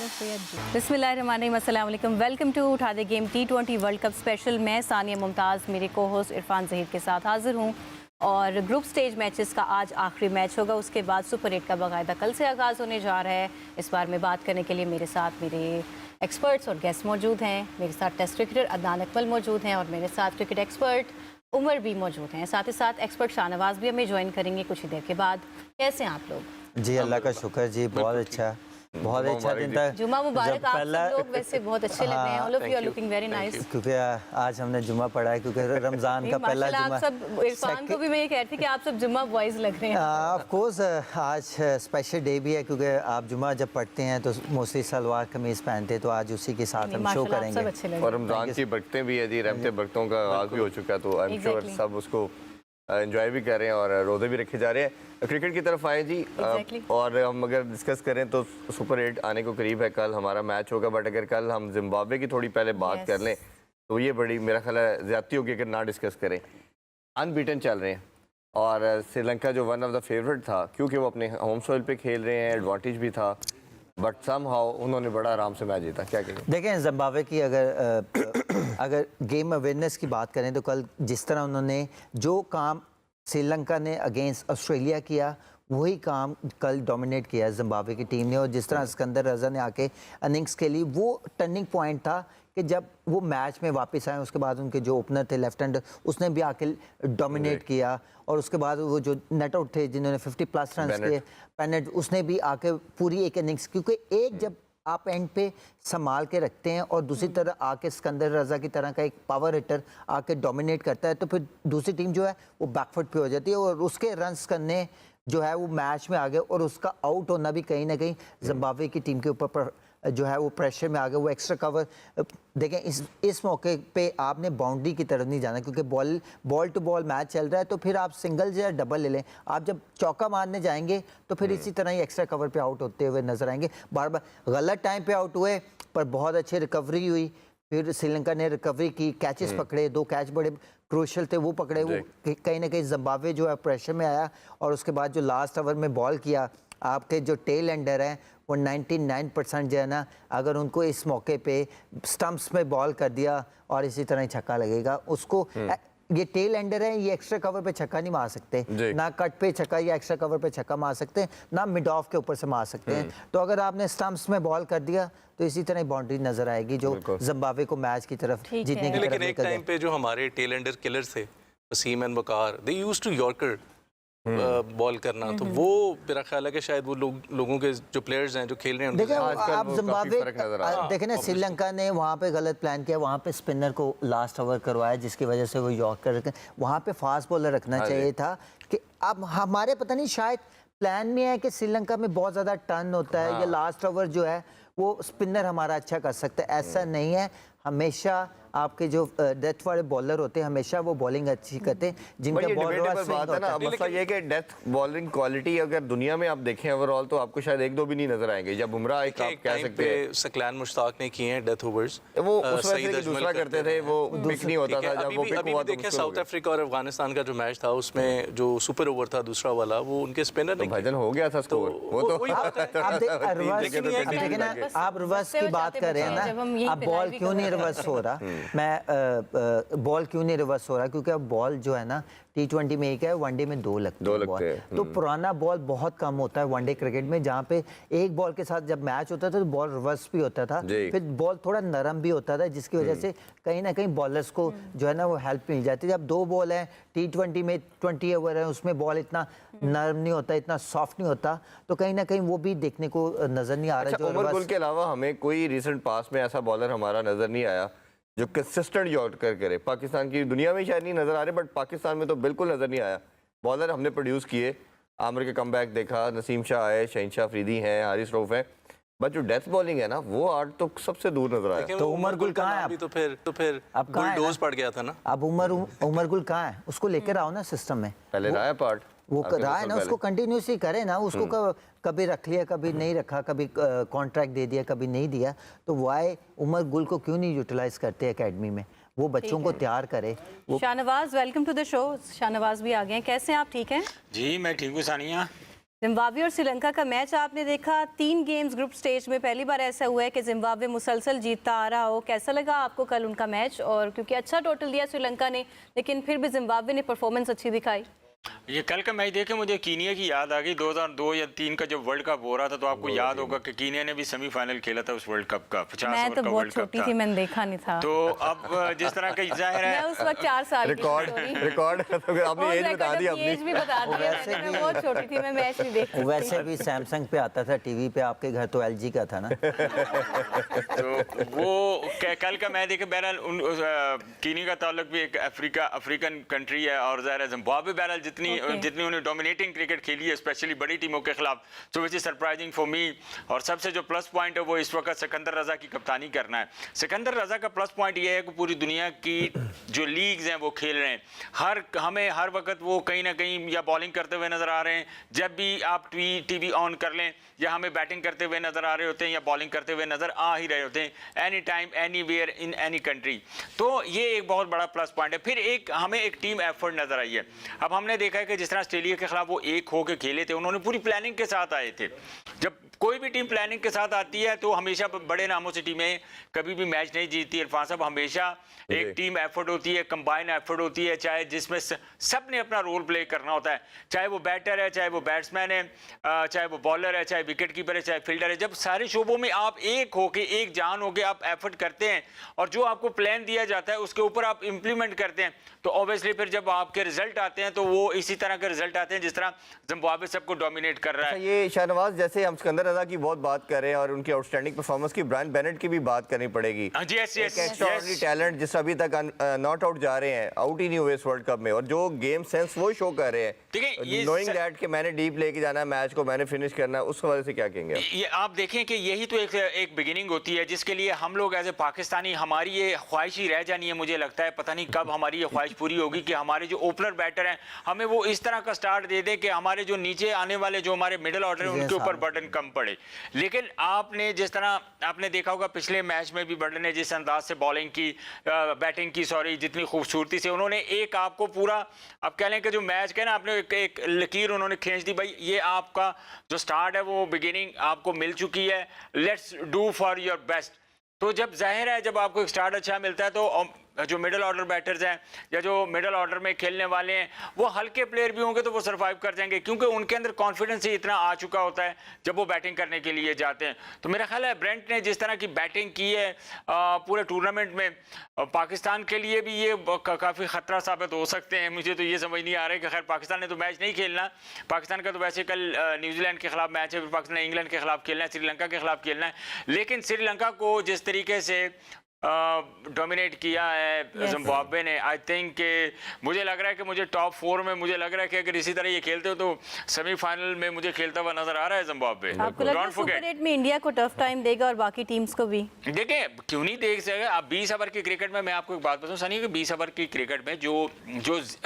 बिस्मिल्लाहिर्रहमानिर्रहीम, अस्सलाम वालेकुम। वेलकम टू उठा दे game T20 world cup special. मैं सानिया मुमताज़ मेरे को होस्ट इरफान ज़हीर के साथ हाजिर हूँ और ग्रुप स्टेज मैचेस का आज आखिरी मैच होगा। उसके बाद सुपर 8 का बाकायदा कल से आगाज़ होने जा रहा है। इस बार में बात करने के लिए मेरे साथ मेरे एक्सपर्ट्स और गेस्ट मौजूद हैं। मेरे साथ टेस्ट क्रिकेटर अदनान अकमल मौजूद हैं और मेरे साथ क्रिकेट एक्सपर्ट उमर भी मौजूद हैं। साथ ही साथ एक्सपर्ट शाहनवाज भी हमें ज्वाइन करेंगे कुछ ही देर के बाद। कैसे हैं आप लोग? जी अल्लाह का शुक्र जी, बहुत अच्छा, बहुत अच्छा दिन था। जुमा मुबारक। आप सब लोग वैसे बहुत अच्छे लग रहे हैं। All of you are looking very nice. क्योंकि आज हमने जुमा पढ़ा है, क्योंकि रमज़ान का पहला जुमा। आप सब, इरफान को भी मैं ये कहती कि आप सब जुमा बॉयज लग रहे हैं। ऑफ कोर्स आज स्पेशल डे भी है, क्योंकि आप जुमा जब पढ़ते हैं तो मोस्टली सलवार कमीज़ पहनते हैं, तो आज उसी के साथ हम शो करेंगे। और रमज़ान की बरकतें भी है जी, रहमतें बरकतों का आगाज़ भी हो चुका है, तो आई एम श्योर सब उसको एंजॉय भी कर रहे हैं और रोज़े भी रखे जा रहे हैं। क्रिकेट की तरफ आए जी। और हम अगर डिस्कस करें तो सुपर 8 आने को करीब है, कल हमारा मैच होगा। बट अगर कल हम जिम्बाब्वे की थोड़ी पहले बात कर लें तो ये बड़ी मेरा ख्याल है ज़्यादती होगी अगर ना डिस्कस करें। अनबीटन चल रहे हैं और श्रीलंका जो वन ऑफ द फेवरेट था, क्योंकि वो अपने होम सॉइल पे खेल रहे हैं, एडवांटेज भी था, बट समहाउ उन्होंने बड़ा आराम से मैच जीता। क्या कहें? देखें जिम्बाब्वे की अगर गेम अवेयरनेस की बात करें तो कल जिस तरह उन्होंने जो काम श्रीलंका ने अगेंस्ट ऑस्ट्रेलिया किया, वही काम कल डोमिनेट किया जिम्बाब्वे की टीम ने। और जिस तरह सिकंदर रजा ने आके इनिंग्स के लिए, वो टर्निंग पॉइंट था कि जब वो मैच में वापस आए, उसके बाद उनके जो ओपनर थे लेफ्ट हैंड, उसने भी आके डोमिनेट किया। और उसके बाद वो जो नेट आउट थे जिन्होंने 50+ रन किए, पेनेट, उसने भी आके पूरी एक इनिंग्स, क्योंकि एक जब आप एंड पे संभाल के रखते हैं और दूसरी तरह आके सिकंदर रजा की तरह का एक पावर हिटर आके डोमिनेट करता है, तो फिर दूसरी टीम जो है वो बैकफुट पे हो जाती है और उसके रन्स करने जो है वो मैच में आ गए। और उसका आउट होना भी कहीं ना कहीं जिम्बाब्वे की टीम के ऊपर जो है वो प्रेशर में आ गए। वो एक्स्ट्रा कवर देखें, इस मौके पे आपने बाउंड्री की तरफ नहीं जाना, क्योंकि बॉल टू बॉल मैच चल रहा है, तो फिर आप सिंगल या डबल ले लें। आप जब चौका मारने जाएंगे तो फिर इसी तरह ही एक्स्ट्रा कवर पे आउट होते हुए नजर आएंगे। बार बार गलत टाइम पे आउट हुए, पर बहुत अच्छी रिकवरी हुई। फिर श्रीलंका ने रिकवरी की, कैचेस पकड़े, 2 कैच बड़े क्रूशल थे वो पकड़े। वो कहीं ना कहीं जिम्बाब्वे जो है प्रेशर में आया। और उसके बाद जो लास्ट ओवर में बॉल किया, आपके जो टेल एंडर हैं वो 99% जो है ना, अगर उनको इस मौके पे स्टंप्स में बॉल कर दिया और इसी तरह ही छक्का लगेगा उसको। ये टेल एंडर है, ये एक्स्ट्रा कवर पे छक्का नहीं मार सकते, ना कट पे छक्का या एक्स्ट्रा कवर पे छक्का मार सकते हैं, ना मिड ऑफ के ऊपर से मार सकते हैं। तो अगर आपने स्टंप्स में बॉल कर दिया तो इसी तरह बाउंड्री नजर आएगी जो जिम्बाब्वे को मैच की तरफ जीतने की तरफ। लेकिन एक टाइम पे जो हमारे टेल एंडर किलर थे, Wasim and Waqar, they used to yorker ball करना, तो वो मेरा ख्याल है कि शायद वो लोगों के जो प्लेयर्स हैं जो खेल रहे हैं, देखिए आप जिम्बाब्वे देखें ना, श्रीलंका ने वहाँ पे गलत प्लान किया, वहाँ पे स्पिनर को लास्ट ओवर करवाया जिसकी वजह से वो यॉर्कर रखे। वहाँ पे फास्ट बॉलर रखना चाहिए था। कि अब हमारे पता नहीं शायद प्लान में है कि श्रीलंका में बहुत ज़्यादा टर्न होता है, या लास्ट ओवर जो है वो स्पिनर हमारा अच्छा कर सकता है। ऐसा नहीं है, हमेशा आपके जो डेथ वाले बॉलर होते हैं हमेशा वो बॉलिंग अच्छी करते हैं, जिनका बॉल बात है ना। मसला ये कि डेथ बॉलिंग क्वालिटी अगर दुनिया में आप देखें ओवरऑल तो आपको शायद 1-2 भी नहीं नजर आएंगे। जब बुमराह एक आप कह सकते हैं सकलान मुश्ताक ने किए हैं डेथ ओवर्स, वो उस वजह से दूसरा करते थे, वो पिक नहीं होता था। जब वो पिक हुआ तो देखिए साउथ अफ्रीका और अफगानिस्तान का जो मैच था उसमें जो सुपर ओवर था दूसरा वाला, वो उनके स्पिनर ने भाईजान हो गया था स्कोर। वो तो देखिए ना, आप रिवर्स की बात कर रहे हैं ना, अब बॉल क्यों नहीं रिवर्स हो रहा, बॉल क्यों नहीं रिवर्स हो रहा, क्योंकि अब बॉल जो है ना T20 में एक है, वनडे में 2 लगते हैं। तो पुराना बॉल बहुत कम होता है वनडे क्रिकेट में, जहाँ पे एक बॉल के साथ जब मैच होता था तो बॉल रिवर्स भी होता था, फिर बॉल थोड़ा नरम भी होता था, जिसकी वजह से कहीं ना कहीं बॉलर्स को जो है ना वो हेल्प मिल जाती है। जब 2 बॉल है T20 में, 20 ओवर है, उसमें बॉल इतना नरम नहीं होता, इतना सॉफ्ट नहीं होता, तो कहीं ना कहीं वो भी देखने को नजर नहीं आ रहा। उमर गुल के अलावा हमें कोई रिसेंट पास में ऐसा बॉलर हमारा नजर नहीं आया जो कंसिस्टेंट यॉर्कर करे। पाकिस्तान की दुनिया में शायद नहीं नजर आ रहे, बट पाकिस्तान में तो बिल्कुल नजर नहीं आया। बॉलर हमने प्रोड्यूस किए, आमिर के कमबैक देखा, नसीम शाह आए, शहनशाह अफरीदी हैं, हारिस रऊफ हैं, बट जो डेथ बॉलिंग है ना वो आज तो सबसे दूर नजर आया। तो उमर गुल कहाँ है? तो फिर अब बुलडोज पड़ गया था ना। अब उमर गुल कहाँ है? उसको लेकर आओ ना सिस्टम में। पहले रहा पार्ट वो रहा है ना, उसको कंटिन्यूसली करे ना। उसको कभी रख लिया, कभी नहीं रखा, कभी कॉन्ट्रैक्ट दे दिया, कभी नहीं दिया। तो वाई उमर गुल को क्यों नहीं यूटिलाइज करते एकेडमी में? वो बच्चों को तैयार करे। Shahnawaz, welcome to the show. Shahnawaz भी आ गए हैं, कैसे हैं आप? ठीक हैं जी मैं ठीक हूँ सानिया। जिम्बाब्वे और श्रीलंका का मैच आपने देखा, 3 गेम्स ग्रुप स्टेज में, पहली बार ऐसा हुआ है कि जिम्बाब्वे मुसलसल जीतता आ रहा हो। कैसा लगा आपको कल उनका मैच? और क्योंकि अच्छा टोटल दिया श्रीलंका ने, लेकिन फिर भी जिम्बाब्वे ने परफॉर्मेंस अच्छी दिखाई। ये कल का मैच देख के मुझे कीनिया की याद आ गई। 2002 या 3 का जब वर्ल्ड कप हो रहा था, तो आपको याद होगा कि कीनिया ने भी सेमीफाइनल खेला था उस वर्ल्ड कप का। 50 मैं ओवर तो का बहुत वर्ल्ड कप छोटी था। थी, मैंने देखा नहीं था। तो अब जिस तरह का जाहिर मैं है, उस वक्त 4 साल की थी। रिकॉर्ड आपने एज बता दी अपनी। एज भी बता दी वैसे मैंने, मैं भी- बहुत छोटी थी, मैं मैच नहीं देखती। वैसे भी सैमसंग पे आता था टीवी पे, आपके घर तो एलजी का था ना। तो वो कल का मैच देखे। बहरहाल कीनिया का ताल्लुक भी एक अफ्रीकन कंट्री है, और ज़ाहिर है जिम्बाब्वे बहरहाल जितनी उन्होंने डोमिनेटिंग क्रिकेट खेली है, स्पेशली बड़ी टीमों के खिलाफ, so which is surprising for me. और सबसे जो प्लस पॉइंट है वो इस वक्त सिकंदर रजा की कप्तानी करना है। सिकंदर रजा का प्लस पॉइंट ये है कि पूरी दुनिया की जो लीग्स हैं वो खेल रहे हैं। हमें हर वक्त वो कहीं ना कहीं या बॉलिंग करते हुए नजर आ रहे हैं। जब भी आप टीवी ऑन कर लें, या हमें बैटिंग करते हुए नजर आ रहे होते हैं या बॉलिंग करते हुए नजर आ ही रहे होते हैं, any time anywhere in any country. तो ये एक बहुत बड़ा प्लस पॉइंट है। फिर हमें एक टीम एफर्ट नजर आई है। अब हमने देखा है कि जिस तरह ऑस्ट्रेलिया के खिलाफ वो एक होकर खेले थे, उन्होंने पूरी प्लानिंग के साथ आए थे। जब कोई भी टीम प्लानिंग के साथ आती है तो हमेशा बड़े नामों से टीमें कभी भी मैच नहीं जीतती। इरफान साहब, हमेशा एक टीम एफर्ट होती है, कंबाइन एफर्ट होती है, चाहे जिसमें सब ने अपना रोल प्ले करना होता है। चाहे वो बैटर है, चाहे वो बैट्समैन है, चाहे वो बॉलर है, चाहे विकेट कीपर है, चाहे फील्डर है। जब सारे शोबों में आप एक होके, एक जान होके आप एफर्ट करते हैं, और जो आपको प्लान दिया जाता है उसके ऊपर आप इंप्लीमेंट करते हैं, तो ऑब्वियसली फिर जब आपके रिजल्ट आते हैं तो वो इसी तरह के रिजल्ट आते हैं जिस तरह जिम्बाब्वे सबको डोमिनेट कर रहा है। ये शाहनवाज, जैसे हम सिकंदर रजा की बहुत बात कर रहे हैं और उनकी आउटस्टैंडिंग परफॉर्मेंस की, ब्रायन बेनेट की भी बात करनी पड़ेगी। एक्स्ट्राऑर्डिनरी टैलेंट, जिस अभी तक नॉट आउट जा रहे हैं, आउट ही नहीं हुए इस वर्ल्ड कप में, और जो गेम सेंस वो शो कर रहे हैं, नोइंग दैट कि मैंने डीप लेके जाना है मैच को, मैंने फिनिश करना है, उस हवाले से क्या कहेंगे? ये आप देखें कि यही तो एक बिगिनिंग होती है जिसके लिए हम लोग एज ए पाकिस्तानी, हमारी ये ख्वाहिश ही रह जानी है। मुझे लगता है पता नहीं कब हमारी ये ख्वाहिश पूरी होगी कि हमारे जो ओपनर बैटर हैं, हमें वो इस तरह का स्टार्ट दे दे कि हमारे जो नीचे आने वाले जो हमारे मिडिल ऑर्डर है उनके ऊपर बर्डन कम पड़े। लेकिन आपने जिस तरह आपने देखा होगा पिछले मैच में भी बर्डन ने जिस अंदाज से बॉलिंग की, बैटिंग की, सॉरी, जितनी खूबसूरती से उन्होंने एक आपको पूरा, आप कह लें कि जो मैच का ना आपने एक लकीर उन्होंने खींच दी, भाई ये आपका जो स्टार्ट है वो बिगिनिंग आपको मिल चुकी है, let's do for your best. तो जब जाहिर है जब आपको एक स्टार्ट अच्छा मिलता है तो जो मिडिल ऑर्डर बैटर्स हैं या जो मिडिल ऑर्डर में खेलने वाले हैं वो हल्के प्लेयर भी होंगे तो वो सर्वाइव कर जाएंगे, क्योंकि उनके अंदर कॉन्फिडेंस ही इतना आ चुका होता है जब वो बैटिंग करने के लिए जाते हैं। तो मेरा ख्याल है ब्रेंट ने जिस तरह की बैटिंग की है पूरे टूर्नामेंट में, पाकिस्तान के लिए भी ये काफ़ी ख़तरा साबित हो सकते हैं। मुझे तो ये समझ नहीं आ रहा है कि खैर पाकिस्तान ने तो मैच नहीं खेलना, पाकिस्तान का तो वैसे कल न्यूजीलैंड के खिलाफ मैच है, फिर पाकिस्तान ने इंग्लैंड के खिलाफ खेलना है, श्रीलंका के खिलाफ खेलना है। लेकिन श्रीलंका को जिस तरीके से डोमिनेट किया है जिम्बाब्वे ने, आई थिंक मुझे लग रहा है कि मुझे टॉप 4 में मुझे लग रहा है कि अगर इसी तरह ये खेलते हो तो सेमीफाइनल में मुझे खेलता हुआ नजर आ रहा है जिम्बाब्वे। आपको लगता है सुपर 8 में इंडिया को टफ टाइम देगा और बाकी टीम्स को भी? देखिए क्यों नहीं देख सके आप। 20 ओवर की क्रिकेट में मैं आपको एक बात बताऊं सनी, कि 20 ओवर की क्रिकेट में जो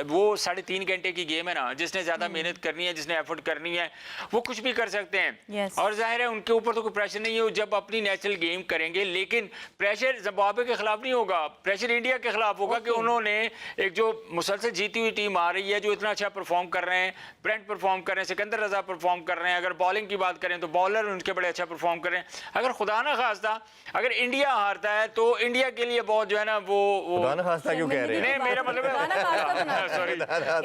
वो 3.5 घंटे की गेम है ना, जिसने ज्यादा मेहनत करनी है, जिसने एफर्ट करनी है, वो कुछ भी कर सकते हैं। और जाहिर है उनके ऊपर तो कोई प्रेशर नहीं है, जब अपनी नेचुरल गेम करेंगे। लेकिन प्रेशर जिम्बाब्वे के खिलाफ नहीं होगा, प्रेशर इंडिया के खिलाफ होगा कि उन्होंने एक जो मुसलसल जीती हुई टीम आ रही है, जो इतना अच्छा परफॉर्म कर रहे हैं, ब्रेंट परफॉर्म कर रहे हैं, सिकंदर रजा परफॉर्म कर रहे हैं, अगर बॉलिंग की बात करें तो बॉलर उनके बड़े अच्छा परफॉर्म कर रहे हैं। अगर खुदा ना खास्ता अगर इंडिया हारता है तो इंडिया के लिए बहुत जो है ना वो खुदा ना खास्ता क्यों कह रहे हैं? नहीं मेरा मतलब सॉरी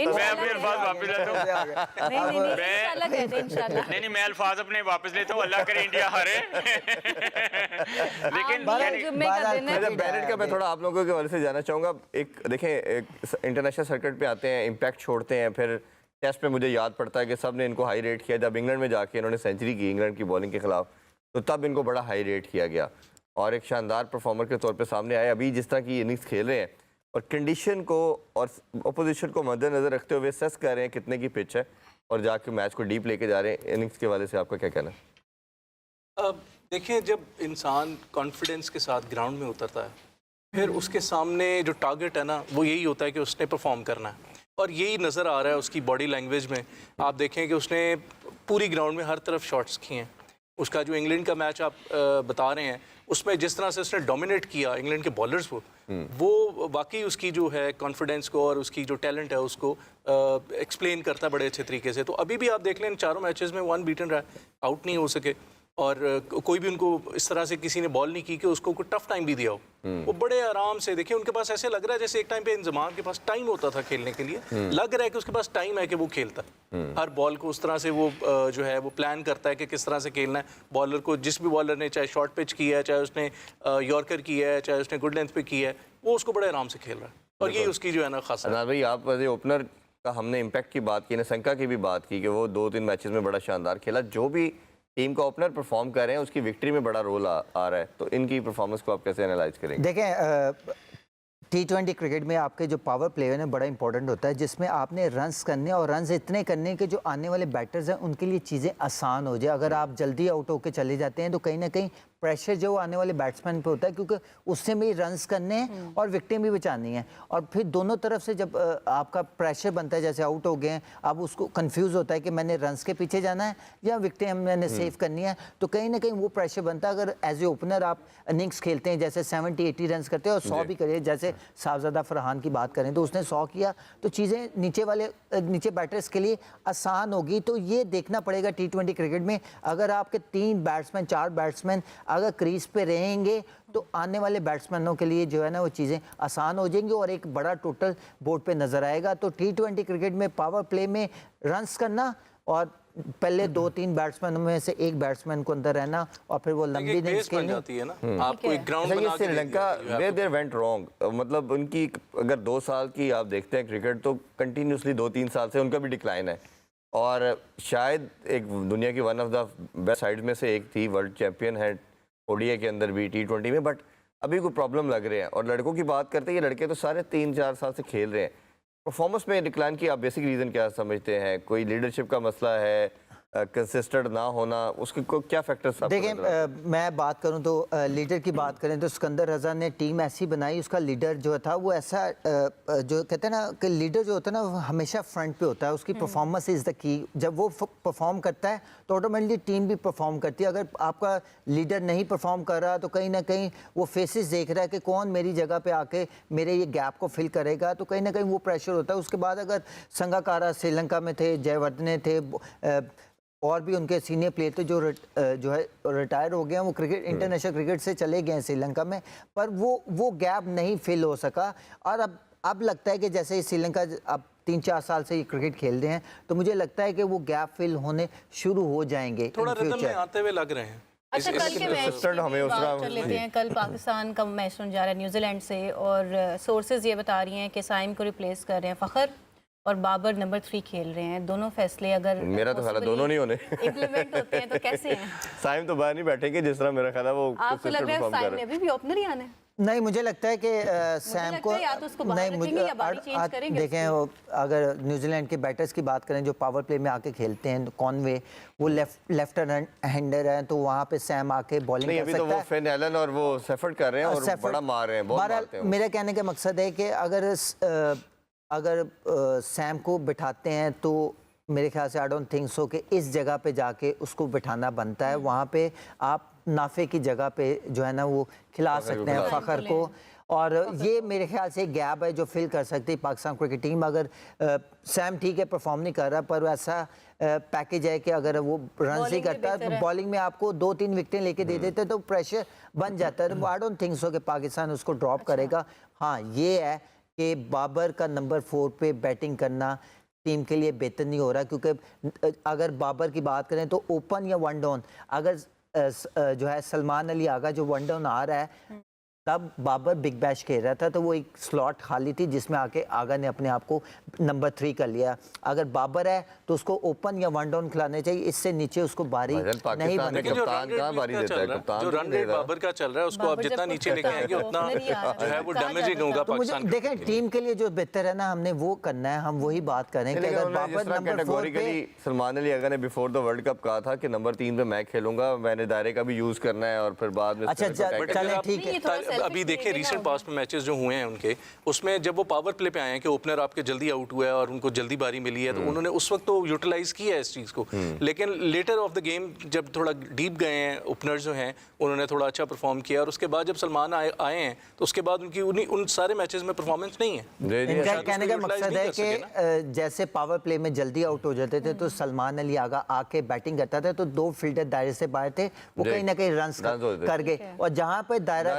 मैं अपने अल्फाज वापस लेता हूँ। नहीं मैं अल्फाज अपने वापस लेता हूँ, अल्लाह करे इंडिया हारे। लेकिन बैलेट का मैं थोड़ा आप लोगों के हवाले से जानना चाहूँगा। एक देखें, इंटरनेशनल सर्किट पे आते हैं, इम्पैक्ट छोड़ते हैं, फिर टेस्ट पे मुझे याद पड़ता है कि सब ने इनको हाई रेट किया। जब इंग्लैंड में जाके इन्होंने सेंचुरी की इंग्लैंड की बॉलिंग के खिलाफ, तो तब इनको बड़ा हाई रेट किया गया और एक शानदार परफॉर्मर के तौर पे सामने आए। अभी जिस तरह की इनिंग्स खेल रहे हैं और कंडीशन को और अपोजिशन को मद्देनजर रखते हुए सेस कर रहे हैं कितने की पिच है और जाके मैच को डीप लेके जा रहे हैं, इनिंग्स के हवाले से आपका क्या कहना है? देखिए जब इंसान कॉन्फिडेंस के साथ ग्राउंड में उतरता है, फिर उसके सामने जो टारगेट है ना वो यही होता है कि उसने परफॉर्म करना है, और यही नज़र आ रहा है उसकी बॉडी लैंग्वेज में। आप देखें कि उसने पूरी ग्राउंड में हर तरफ शॉट्स किए हैं, उसका जो इंग्लैंड का मैच आप बता रहे हैं, उसमें जिस तरह से उसने डोमिनेट किया इंग्लैंड के बॉलर्स को, वो वाकई उसकी जो है कॉन्फिडेंस को और उसकी जो टैलेंट है उसको एक्सप्लेन करता है बड़े अच्छे तरीके से। तो अभी भी आप देख लें, चारों मैचेस में 1 बीटन रहा, आउट नहीं हो सके, और कोई भी उनको इस तरह से किसी ने बॉल नहीं की कि उसको कोई टफ टाइम भी दिया हो। वो बड़े आराम से, देखिए उनके पास ऐसे लग रहा है जैसे एक टाइम पे इंजमाम के पास टाइम होता था खेलने के लिए, लग रहा है कि उसके पास टाइम है कि वो खेलता है हर बॉल को उस तरह से, वो जो है वो प्लान करता है कि किस तरह से खेलना है। बॉलर को, जिस भी बॉलर ने चाहे शॉर्ट पिच किया है, चाहे उसने यॉर्कर किया है, चाहे उसने गुड लेंथ पे किया है, वो उसको बड़े आराम से खेल रहा है, और यही उसकी जो है ना खास। अनाज भाई, आप एज ओपनर का हमने इम्पैक्ट की बात की ना, शंका की भी बात की कि वो 2-3 मैचेस में बड़ा शानदार खेला, जो भी टीम का ओपनर परफॉर्म कर रहे हैं उसकी विक्ट्री में बड़ा रोल आ रहा है, तो इनकी परफॉर्मेंस को आप कैसे एनालाइज करेंगे? देखें, T20 क्रिकेट में आपके जो पावर प्ले है ना बड़ा इंपॉर्टेंट होता है, जिसमें आपने रन्स करने और रन्स इतने करने के जो आने वाले बैटर्स हैं उनके लिए चीज़ें आसान हो जाए। अगर आप जल्दी आउट होकर चले जाते हैं तो कहीं ना कहीं प्रेशर जो आने वाले बैट्समैन पे होता है, क्योंकि उससे भी रन्स करने हैं और विकेटें भी बचानी हैं। और फिर दोनों तरफ से जब आपका प्रेशर बनता है, जैसे आउट हो गए हैं, अब उसको कंफ्यूज होता है कि मैंने रन्स के पीछे जाना है या विकेटें मैंने सेव करनी है, तो कहीं ना कहीं वो प्रेशर बनता है। अगर एज ए ओपनर आप इनिंग्स खेलते हैं, जैसे 70-80 रन करते हैं और 100 भी करिए, जैसे साहबजादा फरहान की बात करें तो उसने 100 किया, तो चीज़ें नीचे बैटर्स के लिए आसान होगी। तो ये देखना पड़ेगा T20 क्रिकेट में, अगर आपके 3 बैट्समैन 4 बैट्समैन अगर क्रीज पे रहेंगे तो आने वाले बैट्समैनों के लिए जो है ना वो चीज़ें आसान हो जाएंगी और एक बड़ा टोटल बोर्ड पे नज़र आएगा। तो T20 क्रिकेट में पावर प्ले में रन्स करना और पहले 2-3 बैट्समैनों में से एक बैट्समैन को अंदर रहना और फिर वो लंबी इनिंग्स बन जाती है ना, आपको एक ग्राउंड बना के Sri Lanka where there went wrong, मतलब उनकी अगर 2 साल की आप देखते हैं क्रिकेट, तो कंटिन्यूसली 2-3 साल से उनका भी डिक्लाइन है, और शायद एक दुनिया की one of the best side में से एक थी, वर्ल्ड चैंपियन है ओडीआई के अंदर भी, T20 में, बट अभी कोई प्रॉब्लम लग रहे हैं। और लड़कों की बात करते हैं, ये लड़के तो सारे 3-4 साल से खेल रहे हैं, परफॉर्मेंस में डिक्लाइन की आप बेसिक रीज़न क्या समझते हैं? कोई लीडरशिप का मसला है, कंसिस्टेंट ना होना, उसके को क्या फैक्टर्स? देखें, मैं बात करूं तो लीडर की बात करें तो सिकंदर रजा ने टीम ऐसी बनाई, उसका लीडर जो था वो ऐसा जो कहते हैं ना कि लीडर जो होता है ना वो हमेशा फ्रंट पे होता है, उसकी परफॉर्मेंस इज़ द की। जब वो परफॉर्म करता है तो ऑटोमेटिकली टीम भी परफॉर्म करती है। अगर आपका लीडर नहीं परफॉर्म कर रहा तो कहीं ना कहीं वो फेसेस देख रहा है कि कौन मेरी जगह पे आके मेरे ये गैप को फिल करेगा, तो कहीं ना कहीं वो प्रेशर होता है। उसके बाद अगर संगाकारा श्रीलंका में थे, जयवर्धने थे, और भी उनके सीनियर प्लेयर थे जो है रिटायर हो गए हैं, वो क्रिकेट इंटरनेशनल क्रिकेट से चले गए हैं श्रीलंका में, पर वो गैप नहीं फिल हो सका। और अब लगता है कि जैसे श्रीलंका अब 3-4 साल से ये क्रिकेट खेल रहे हैं, तो मुझे लगता है कि वो गैप फिल होने शुरू हो जाएंगे, थोड़ा रिदम में आते हुए लग रहे हैं। अच्छा, कल के मैच हमें उस तरह कर लेते हैं। कल पाकिस्तान का मैच होने जा रहा है न्यूजीलैंड से, और सोर्सेज ये बता रही हैं कि साइम को रिप्लेस कर रहे हैं फ़खर, और बाबर नंबर 3 खेल रहे हैं। दोनों फैसले अगर मेरा तो ख्याल है दोनों नहीं होने इम्प्लीमेंट होते हैं तो कैसे हैं? साइम तो बाहर नहीं बैठेंगे, जिस तरह मेरा ख्याल है वो आपको लग रहा है साइम ने अभी भी ओपनर ही आना है? नहीं, मुझे लगता है कि सैम को देखें, अगर न्यूजीलैंड के बैटर्स की बात करें जो पावर प्ले में आके खेलते हैं, कॉनवे वो लेफ्ट हैंडर हैं, तो वहाँ पे सैम आके बॉलिंग कर सकता है। तो वो फिन एलन और वो सेफर्ड कर रहे हैं और बड़ा मार रहे हैं, बहुत मारते हैं। मेरा कहने का मकसद है कि अगर सैम को बिठाते हैं तो मेरे ख्याल से आई डोंट थिंक सो कि इस जगह पे जाके उसको बिठाना बनता है। वहाँ पे आप नाफे की जगह पे जो है ना वो खिला सकते हैं फ़खर को, और ये मेरे ख्याल से गैप है जो फिल कर सकती है पाकिस्तान क्रिकेट टीम। अगर सैम ठीक है परफॉर्म नहीं कर रहा, पर ऐसा पैकेज है कि अगर वो रन ही करता है तो बॉलिंग में आपको 2-3 विकेटें लेके दे देते तो प्रेशर बन जाता है। आई डोंट थिंक सो कि पाकिस्तान उसको ड्रॉप करेगा। हाँ, ये है कि बाबर का नंबर 4 पे बैटिंग करना टीम के लिए बेहतर नहीं हो रहा, क्योंकि अगर बाबर की बात करें तो ओपन या वन डाउन, अगर जो है सलमान अली आगा जो वन डाउन आ रहा है, तब बाबर बिग बैश खेल रहा था तो वो एक स्लॉट खाली थी जिसमें आके आगा ने अपने आप को नंबर 3 कर लिया। अगर बाबर है तो उसको ओपन या वन डाउन खिलाने चाहिए, इससे नीचे उसको बारी नहीं बनती। जो रन रेट बाबर का चल रहा है उसको आप जितना नीचे लेके आएंगे उतना जो है वो डैमेजिंग होगा पाकिस्तान। देखें, टीम के लिए जो बेहतर है ना हमने वो करना है, हम वही बात करें कि अगर बाबर नंबर 4 पे, सलमान अली आगा ने बिफोर द वर्ल्ड कप कहा था कि नंबर 3 पे मैं खेलूंगा, मैंने दायरे का भी यूज करना है और फिर बाद में अच्छा चलें ठीक है। अभी देखें रिसेंट पास्ट में मैचेस जो हुए हैं उनके, उसमें जब वो पावर प्ले पे आए हैं कि ओपनर आपके जल्दी आउट हुआ है और उनको जल्दी बारी मिली है, तो उन्होंने उस वक्त तो यूटिलाइज किया है इस चीज़ को, लेकिन लेटर ऑफ द गेम जब थोड़ा डीप गए हैं ओपनर्स जो हैं, उन्होंने थोड़ा अच्छा परफॉर्म किया, और उसके बाद जब सलमान आए हैं तो उसके बाद उनकी उन सारे मैचेस में परफॉर्मेंस नहीं है। इनका कहने का मकसद है कि जैसे पावर प्ले में जल्दी आउट हो जाते थे तो सलमान अली आगा आके बैटिंग करता था तो 2 फील्डर दायरे से बाहर थे, वो कहीं ना कहीं रन कर गए, और जहाँ पे दायरा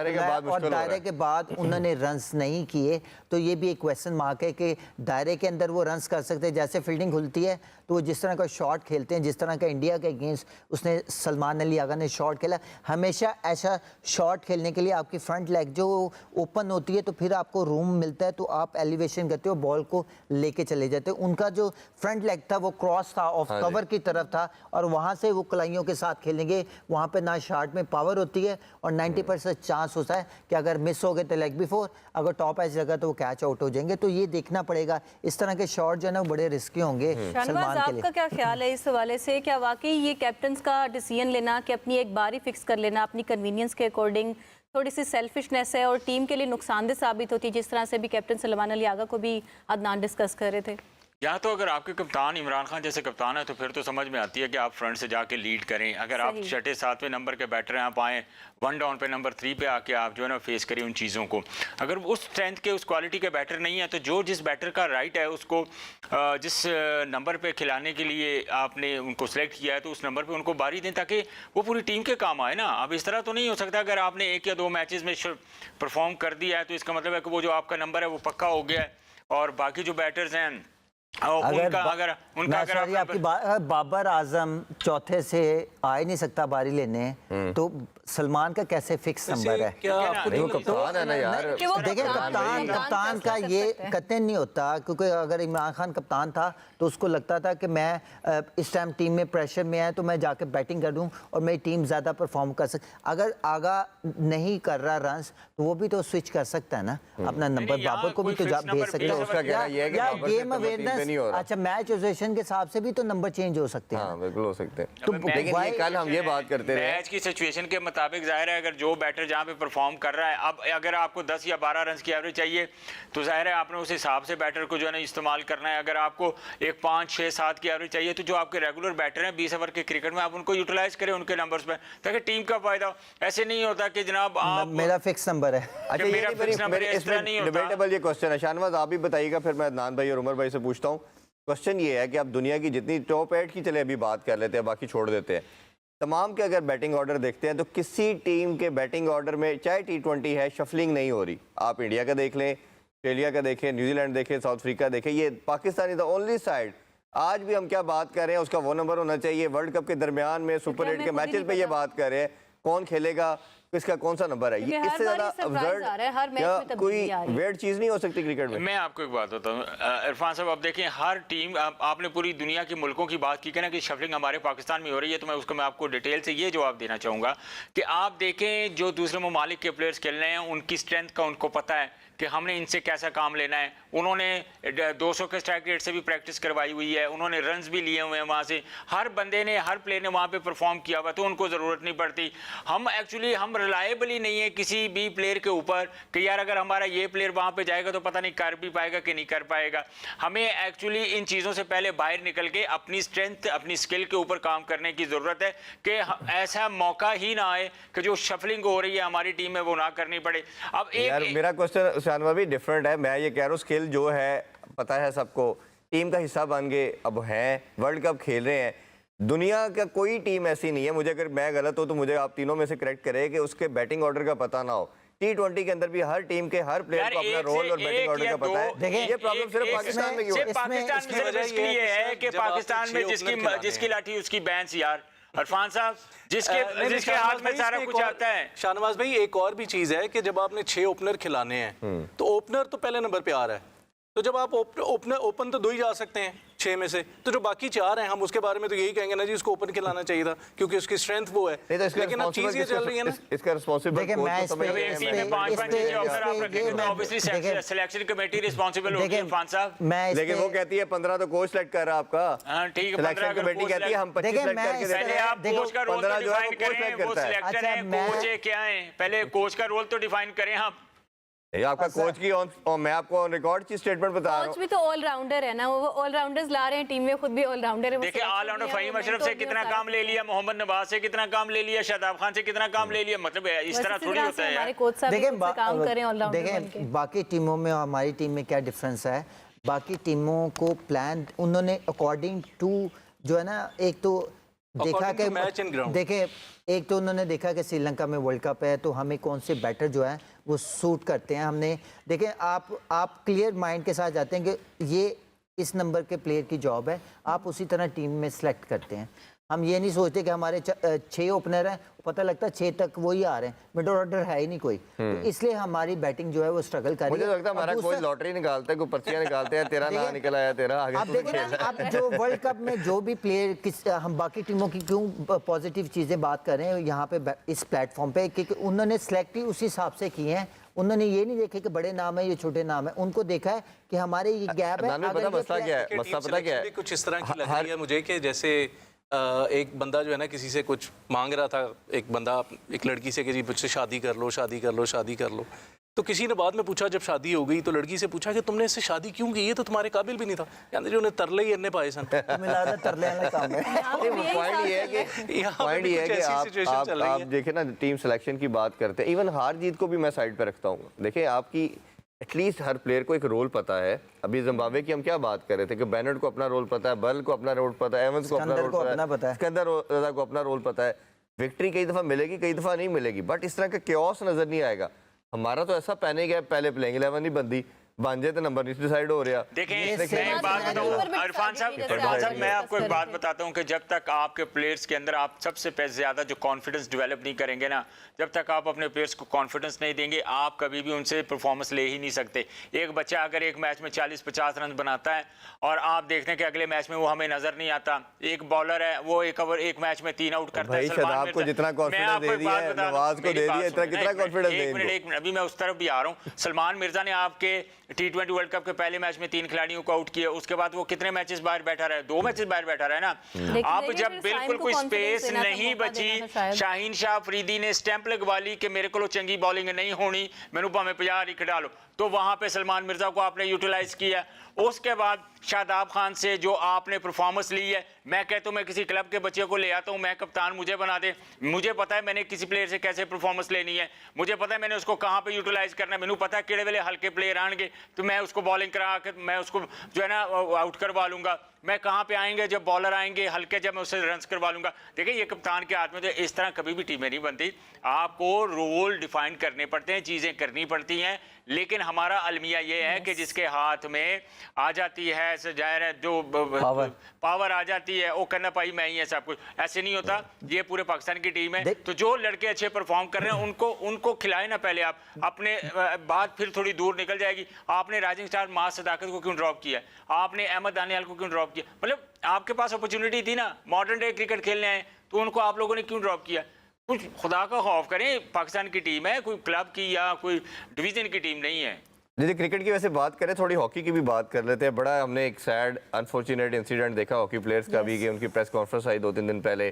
और दायरे के बाद उन्होंने रन्स नहीं किए, तो ये भी एक क्वेश्चन मार्क है कि दायरे के अंदर वो रन्स कर सकते हैं। जैसे फील्डिंग खुलती है तो वो जिस तरह का शॉट खेलते हैं, जिस तरह का इंडिया के अगेंस्ट उसने सलमान अली आगा ने शॉट खेला, हमेशा ऐसा शॉट खेलने के लिए आपकी फ्रंट लेग जो ओपन होती है तो फिर आपको रूम मिलता है, तो आप एलिवेशन करते हो, बॉल को लेके चले जाते हो। उनका जो फ्रंट लेग था वो क्रॉस था, ऑफ कवर की तरफ था, और वहाँ से वो कलाइयों के साथ खेलेंगे, वहाँ पे ना शॉट में पावर होती है और 90% चांस होता है कि अगर मिस हो गए तो लेग बिफोर, अगर टॉप एज लगा तो वो कैच आउट हो जाएंगे। तो ये देखना पड़ेगा, इस तरह के शॉट जो है ना बड़े रिस्की होंगे सलमान के लिए। आपका क्या ख्याल है इस हवाले से, क्या वाकई ये कैप्टन का डिसीजन लेना कि अपनी एक बारी फिक्स कर लेना अपनी कन्वीनियंस के अकॉर्डिंग थोड़ी सी सेल्फिशनेस है और टीम के लिए नुकसानदेह साबित होती है, जिस तरह से भी कैप्टन सलमान अली आगा को भी अदनान डिस्कस कर रहे थे? या तो अगर आपके कप्तान इमरान खान जैसे कप्तान है तो फिर तो समझ में आती है कि आप फ्रंट से जाके लीड करें। अगर आप छठे सातवें नंबर के बैटर हैं, आप आएँ 1 डाउन पे नंबर 3 पे आके आप जो है ना फेस करें उन चीज़ों को। अगर उस स्ट्रेंथ के उस क्वालिटी के बैटर नहीं है तो जो जिस बैटर का राइट है उसको जिस नंबर पे खिलाने के लिए आपने उनको सेलेक्ट किया है तो उस नंबर पे उनको बारी दें ताकि वो पूरी टीम के काम आए ना। अब इस तरह तो नहीं हो सकता अगर आपने 1 या 2 मैचेस में परफॉर्म कर दिया है तो इसका मतलब है कि वो जो आपका नंबर है वो पक्का हो गया है और बाकी जो बैटर्स हैं आपकी बाबर आजम चौथे से आ ही नहीं सकता बारी लेने, तो सलमान का कैसे फिक्स नंबर है? कप्तान है ना यार, देखिए कप्तान का ये कतई नहीं होता, क्योंकि अगर इमरान खान कप्तान था तो उसको लगता था कि मैं इस टाइम टीम में प्रेशर में है तो मैं जाके बैटिंग कर दूं और मेरी टीम ज़्यादा परफॉर्म कर सकती। अगर आगा नहीं कर रहा रन्स तो वो भी तो स्विच कर सकता है ना अपना नंबर, बाबर को भी तो भेज सकते हैं या गेम अवेयरनेस। अच्छा, मैच ऑब्जर्वेशन के हिसाब से भी तो नंबर चेंज हो सकते हैं। बिल्कुल हो सकते हैं। तो लेकिन कल हम ये बात करते रहे मैच की सिचुएशन के मुताबिक, जाहिर है अगर जो बैटर जहाँ पे परफॉर्म कर रहा है, अब अगर आपको 10 या 12 रन की एवरेज चाहिए तो जाहिर है आपने उस हिसाब से बैटर को जो है ना इस्तेमाल करना है। अगर आपको एक 5, 6, 7 की एवरेज चाहिए तो जो आपके रेगुलर बैटर हैं 20 ओवर के क्रिकेट में आप उनको यूटिलाइज करें उनके नंबर्स पे ताकि टीम का फायदा हो। ऐसे नहीं होता कि जनाब आप मेरा फिक्स नंबर है। अच्छा, मेरा फिक्स नंबर है, इस तरह नहीं होता। डिबेटेबल ये क्वेश्चन है। शाहनवाज आप भी बताइएगा, फिर मैं अदनान भाई और उमर भाई से पूछता हूँ। क्वेश्चन ये है कि आप दुनिया की जितनी टॉप 8 की चले अभी बात कर लेते हैं, बाकी छोड़ देते हैं, तमाम के अगर बैटिंग ऑर्डर देखते हैं तो किसी टीम के बैटिंग ऑर्डर में चाहे T20 है शफलिंग नहीं हो रही। आप इंडिया का देख लें, ऑस्ट्रेलिया का देखें, न्यूजीलैंड देखें, साउथ अफ्रीका देखें, ये Pakistan is the only side. आज भी हम क्या बात कर रहे हैं उसका वो नंबर होना चाहिए। वर्ल्ड कप के दरमियान में सुपर 8 के मैचेस पे ये बात कर रहे हैं कौन खेलेगा, किसका कौन सा नंबर है। ये इससे ज्यादा अब्सर्ड कोई वेट चीज नहीं हो सकती क्रिकेट में। मैं आपको एक बात बताऊं इरफान साहब, आप देखें हर टीम, आपने पूरी दुनिया के मुल्कों की बात की ना कि शफलिंग हमारे पाकिस्तान में हो रही है, तो मैं आपको डिटेल से ये जवाब देना चाहूँगा कि आप देखें जो दूसरे ममालिक के प्लेयर्स खेल रहे हैं उनकी स्ट्रेंथ का उनको पता है कि हमने इनसे कैसा काम लेना है। उन्होंने 200 के स्ट्राइक रेट से भी प्रैक्टिस करवाई हुई है, उन्होंने रन्स भी लिए हुए हैं वहाँ से, हर बंदे ने हर प्लेयर ने वहाँ पे परफॉर्म किया हुआ, तो उनको ज़रूरत नहीं पड़ती। हम रिलायबल ही नहीं है किसी भी प्लेयर के ऊपर कि यार अगर हमारा ये प्लेयर वहाँ पे जाएगा तो पता नहीं कर भी पाएगा कि नहीं कर पाएगा। हमें एक्चुअली इन चीज़ों से पहले बाहर निकल के अपनी स्ट्रेंथ, अपनी स्किल के ऊपर काम करने की ज़रूरत है कि ऐसा मौका ही ना आए कि जो शफलिंग हो रही है हमारी टीम में वो ना करनी पड़े। अब एक मेरा क्वेश्चन शानवा भी डिफरेंट है। मैं ये कह रहा हूँ स्किल जो है पता है सबको, टीम का हिस्सा बन गए, अब हैं वर्ल्ड कप खेल रहे हैं। दुनिया का कोई टीम ऐसी नहीं है, मुझे अगर मैं गलत हो तो मुझे आप तीनों में से करेक्ट करें, कि उसके बैटिंग ऑर्डर का पता ना हो। T20 के अंदर भी हर टीम के हर प्लेयर को अपना रोल और बैटिंग ऑर्डर का पता है। देखिए ये प्रॉब्लम सिर्फ पाकिस्तान में क्यों है? पाकिस्तान में सिर्फ इसलिए है कि पाकिस्तान में जिसकी लाठी उसकी बैंस यार। इरफान साहब जिसके हाथ में सारा कुछ आता है। शाहनवाज भाई एक और भी चीज है कि जब आपने 6 ओपनर खिलाने हैं तो ओपनर तो पहले नंबर पे आ रहा है, तो जब आप ओपन तो 2 ही जा सकते हैं, 6 में से, तो जो बाकी 4 हैं हम उसके बारे में तो यही कहेंगे ना जी उसको ओपन खिलाना चाहिए था क्योंकि उसकी स्ट्रेंथ वो है। नहीं तो इसका लेकिन अब चीज़ ये चल रही है ना, इसका रिस्पॉन्सिबल देखिए, मैं इस पे- एक टीम में 5-5 चीजें ऑफिसर आप रखेंगे तो ऑब्वियसली सिलेक्शन कमेटी रिस्पांसिबल होगी इरफान साहब। मैं इस लेकिन पे- वो कहती है 15 तो कोच सेलेक्ट कर रहा है आपका। हाँ ठीक है, 15 सिलेक्शन अगर कमेटी कोच कहती है हम 25 देखिए, सेलेक्ट मैं करके इस- देते पहले हैं। आप देखो, कोच का रोल 15 तो जो है वो डिफाइन कोच करें, सेलेक्ट वो करता है। सिलेक्टर अच्छा, है, मैं- कोच है, क्या है, पहले कोच का रोल तो डिफाइन करें आप। ये आपका कोच की और मैं आपको ऑन रिकॉर्ड की स्टेटमेंट बता रहा कोच हूँ। भी तो ऑलराउंडर है ना, वो ऑलराउंडर्स ला रहे हैं टीम में, खुद भी ऑलराउंडर है। वो देखिए selection ऑलराउंडर किया, फहीम वो अशरफ mentor से भी कितना है, काम ले लिया, मोहम्मद नवाज से कितना काम ले लिया, शादाब खान से कितना काम ले लिया, मतलब इस वैसे तरह इसी थोड़ी तरह होता से है हमारे यार। कोच साहब भी देखिए, खुद से काम करें ऑलराउंडर बन के। देखिए बाकी टीमों में और हमारी टीम में क्या डिफरेंस है। बाकी टीमों को प्लान उन्होंने अकॉर्डिंग टू जो है ना, एक तो देखा According to कि match and ground. देखे, एक तो उन्होंने देखा कि श्रीलंका में वर्ल्ड कप है तो हमें कौन से बैटर जो है वो सूट करते हैं। हमने देखे, आप क्लियर माइंड के साथ जाते हैं कि ये इस नंबर के प्लेयर की जॉब है, आप उसी तरह टीम में सेलेक्ट करते हैं। हम ये नहीं सोचते कि हमारे 6 ओपनर हैं, पता लगता है 6 तक वही आ रहे हैं, मिडल ऑर्डर है ही नहीं कोई, तो इसलिए हमारी बैटिंग जो है वो स्ट्रगल कर रही मुझे है। लगता है हमारा अब कोई दूसरा- लॉटरी निकालता है, कोई पर्चियां निकालते हैं, तेरा नाम निकल आया, तेरा आगे आप तू देखो ना, खेल। आप जो वर्ल्ड कप में जो भी प्लेयर किस हम बाकी टीमों की क्यों पॉजिटिव चीज़ें बात कर रहे हैं यहाँ पे इस प्लेटफॉर्म पे, क्योंकि उन्होंने सेलेक्ट ही उस हिसाब से किए हैं। उन्होंने ये नहीं देखे कि बड़े नाम है ये छोटे नाम है, उनको देखा है कि हमारे ये गैप है। अदनान में पता अगर ये मसला क्या है? कि मसला टीम पता क्या selection है? भी कुछ इस तरह की लग रही है मुझे कि जैसे एक बंदा जो है ना किसी से कुछ मांग रहा था, एक बंदा एक लड़की से कि जी मुझसे शादी कर लो, शादी कर लो, शादी कर लो। तो किसी ने बाद में पूछा जब शादी हो गई तो लड़की से पूछा कि तुमने इससे शादी क्यों की, ये तो तुम्हारे काबिल भी नहीं था। कहते जी उन्हें तरले ही अन्ने पाए सन। मिला था तरले वाला काम है। यहाँ पे भी यही पॉइंट ये है साथ चल रहा है। कि यहाँ पे पॉइंट भी ये है कुछ कि ऐसी situation चल रही आप है। देखें ना, टीम सिलेक्शन की बात करते हैं, इवन हार जीत को भी मैं साइड पे रखता हूँ। देखिए आपकी एटलीस्ट हर प्लेयर को एक रोल पता है। अभी जिम्बाब्वे की हम क्या बात कर रहे थे कि बेनेट को अपना रोल पता है, बर्ल को अपना रोल पता है, एवंस को अपना सिकंदर रोल को अपना पता पता है, है। सिकंदर रजा को अपना रोल पता है। विक्ट्री कई दफ़ा मिलेगी, कई दफ़ा नहीं मिलेगी, बट इस तरह का क्योस नज़र नहीं आएगा। हमारा तो ऐसा पैनिक है, पहले प्लेइंग 11 नहीं बनती, बन जाए तो नंबर नहीं डिसाइड हो रहा। देखें ये मैं सेम एक बात बात है, बताऊं ऊपर भी इरफान साहब, जैसे इरफान आप साहब मैं discuss आपको एक कर बात रहे थे। बताता हूं कि जब तक आपके प्लेयर्स के अंदर आप सबसे ज़्यादा जो कॉन्फिडेंस डेवलप नहीं करेंगे ना, जब तक आप अपने प्लेयर्स को कॉन्फिडेंस नहीं देंगे, आप कभी भी उनसे परफॉर्मेंस ले ही नहीं सकते। एक बच्चा अगर एक मैच में 40-50 रन बनाता है और आप देखते हैं कि अगले मैच में वो हमें नजर नहीं आता, एक बॉलर है वो एक मैच में 3 आउट करता है, भाई शादाब को जितना confidence दे दिया है, नवाज को दे दिया, इतना कितना confidence दे इनको? एक मिनट, अभी मैं उस तरफ भी आ रहा हूँ। सलमान मिर्जा ने आपके T20 वर्ल्ड कप के पहले मैच में 3 खिलाड़ियों को आउट किया, उसके बाद वो कितने मैचेस बाहर बैठा रहा है, 2 मैचेस बाहर बैठा रहा है ना। लेकिन अब देखिए जब फिर बिल्कुल साइम को कोई confidence स्पेस देना था, नहीं मौका बची, देना था शायद। शाहीन शाह अफरीदी ने स्टैंप लगवा ली कि मेरे को चंगी बॉलिंग नहीं होनी, मैंने भावें 50 ही खिला लो, तो वहां पे सलमान मिर्जा को आपने यूटिलाइज किया। उसके बाद शादाब खान से जो आपने परफॉर्मेंस ली है, मैं कहता हूं मैं किसी क्लब के बच्चे को ले आता हूं, मैं कप्तान मुझे बना दे, मुझे पता है मैंने किसी प्लेयर से कैसे परफॉर्मेंस लेनी है, मुझे पता है मैंने उसको कहां पे यूटिलाइज करना है, मैंने पता है केड़े वेले हल्के प्लेयर आएंगे तो मैं उसको बॉलिंग करा के मैं उसको जो है ना आउट करवा लूंगा, मैं कहां पे आएंगे जब बॉलर आएंगे हल्के, जब मैं उससे रन्स करवा लूंगा। देखिए ये कप्तान के हाथ में, तो इस तरह कभी भी टीमें नहीं बनती, आपको रोल डिफाइन करने पड़ते हैं, चीजें करनी पड़ती हैं। लेकिन हमारा अलमिया ये है कि जिसके हाथ में आ जाती है जाहिर है जो पावर आ जाती है, वो कहना भाई मैं ही है सब कुछ, ऐसे नहीं होता। ये पूरे पाकिस्तान की टीम है, तो जो लड़के अच्छे परफॉर्म कर रहे हैं उनको खिलाए ना पहले आप, अपने बात फिर थोड़ी दूर निकल जाएगी। आपने राइजिंग स्टार मास सदाकत को क्यों ड्रॉप किया, आपने अहमद दानियाल को क्यों ड्रॉप किया, मतलब आपके पास अपॉर्चुनिटी थी ना, मॉडर्न डे क्रिकेट खेलने आए तो उनको आप लोगों ने क्यों ड्रॉप किया। कुछ खुदा का खौफ करें, पाकिस्तान की टीम है, कोई क्लब की या कोई डिवीजन की टीम नहीं है। जैसे क्रिकेट की वैसे बात करें, थोड़ी हॉकी की भी बात कर लेते हैं। बड़ा हमने एक सैड अनफॉर्चुनेट इंसिडेंट देखा हॉकी प्लेयर्स का भी, कि उनकी प्रेस कॉन्फ्रेंस आई 2-3 दिन पहले,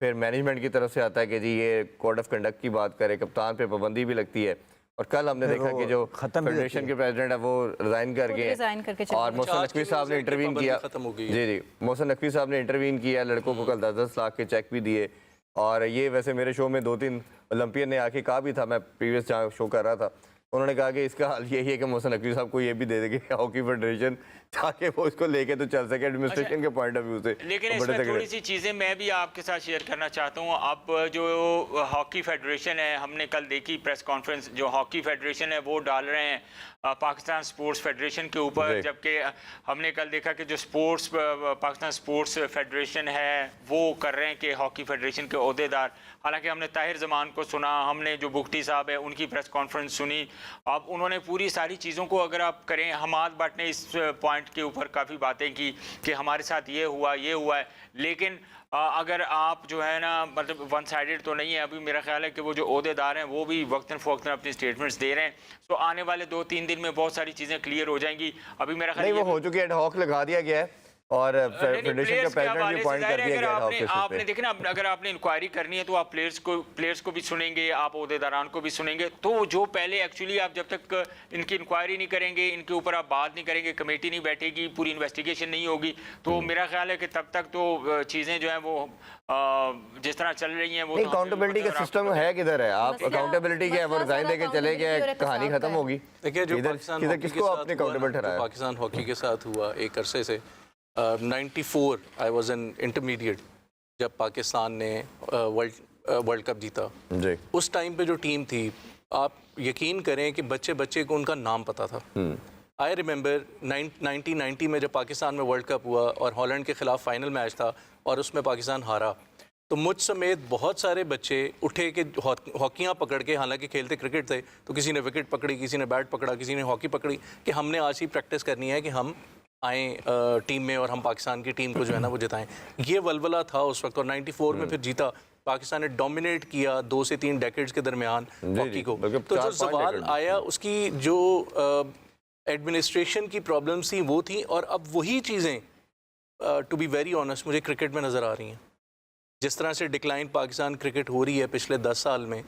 फिर मैनेजमेंट की तरफ से आता है कि जी ये कोड ऑफ कंडक्ट की बात करें, कप्तान पे पाबंदी भी लगती है। और कल हमने देखा कि जो फेडरेशन के प्रेसिडेंट है वो रिजाइन कर गए, और मोहसिन नकवी साहब ने इंटरवीन किया। जी मोहसिन नकवी साहब ने इंटरवीन किया, लड़कों को कल 10-10 लाख के चेक भी दिए। और ये वैसे मेरे शो में 2-3 ओलंपियन ने आके कहा भी था, मैं प्रीवियस जहाँ शो कर रहा था, उन्होंने कहा कि इसका हल यही है कि मोहसिन नकवी साहब को ये भी दे देंगे हॉकी फेडरेशन, ताकि वो इसको लेके तो चल सके एडमिनिस्ट्रेशन के पॉइंट ऑफ व्यू से। लेकिन इसमें थोड़ी सी चीज़ें मैं भी आपके साथ शेयर करना चाहता हूँ। अब जो हॉकी फेडरेशन है, हमने कल देखी प्रेस कॉन्फ्रेंस, जो हॉकी फेडरेशन है वो डाल रहे हैं पाकिस्तान स्पोर्ट्स फेडरेशन के ऊपर, जबकि हमने कल देखा कि जो पाकिस्तान स्पोर्ट्स फेडरेशन है वो कर रहे हैं कि हॉकी फेडरेशन के ओहदेदार, हालांकि हमने ताहिर जमान को सुना, हमने जो बुगटी साहब है उनकी प्रेस कॉन्फ्रेंस सुनी, अब उन्होंने पूरी सारी चीज़ों को अगर आप करें, हमाद भट्ट ने इस पॉइंट के ऊपर काफ़ी बातें की कि हमारे साथ ये हुआ है, लेकिन अगर आप जो है ना मतलब वन साइडेड तो नहीं है। अभी मेरा ख्याल है कि वो जो ओहदेदार हैं वो भी वक्तन फ़वक्तन अपनी स्टेटमेंट्स दे रहे हैं। तो आने वाले 2-3 दिन में बहुत सारी चीज़ें क्लियर हो जाएंगी। अभी मेरा ख्याल नहीं, वो हो चुकी है, एडहॉक लगा दिया गया है और फेडरेशन का प्रेसिडेंट भी अपॉइंट कर दिया गया है। आपने देखा ना, अगर आपने इंक्वायरी करनी है तो आप प्लेयर्स को भी सुनेंगे, आप ओहदेदारान को भी सुनेंगे। तो जो पहले एक्चुअली आप जब तक इनकी इंक्वायरी नहीं करेंगे, इनके ऊपर आप बात नहीं करेंगे, कमेटी नहीं बैठेगी, पूरी इन्वेस्टिगेशन नहीं होगी, तो मेरा ख्याल है कि तब तक तो चीज़ें जो हैं वो जिस तरह चल रही हैं वो अकाउंटेबिलिटी का सिस्टम है किधर है? आप अकाउंटेबिलिटी के अब रिजाइन देके चले गए, कहानी खत्म होगी। देखिए जो पाकिस्तान किसको आपने अकाउंटेबल ठहराया? पाकिस्तान हॉकी के साथ हुआ एक अरसे से 94 आई वाज एन इंटरमीडिएट जब पाकिस्तान ने वर्ल्ड कप जीता जी। उस टाइम पे जो टीम थी, आप यकीन करें कि बच्चे बच्चे को उनका नाम पता था। आई रिमेंबर 1990 में जब पाकिस्तान में वर्ल्ड कप हुआ और हॉलैंड के ख़िलाफ़ फाइनल मैच था और उसमें पाकिस्तान हारा, तो मुझ समेत बहुत सारे बच्चे उठे कि हॉकियाँ पकड़ के, हालांकि खेलते क्रिकेट थे, तो किसी ने विकेट पकड़ी, किसी ने बैट पकड़ा, किसी ने हॉकी पकड़ी, कि हमने आज ही प्रैक्टिस करनी है कि हम आए टीम में और हम पाकिस्तान की टीम को जो है ना वो जिताएं। ये वलवला था उस वक्त। और 94 में फिर जीता पाकिस्तान ने, डोमिनेट किया 2 से 3 डेकेड्स के दरमियान हॉकी को। तो जो सवाल आया उसकी जो एडमिनिस्ट्रेशन की प्रॉब्लम्स थी वो थी, और अब वही चीज़ें टू बी वेरी ऑनेस्ट मुझे क्रिकेट में नज़र आ रही हैं। जिस तरह से डिक्लाइन पाकिस्तान क्रिकेट हो रही है पिछले 10 साल में,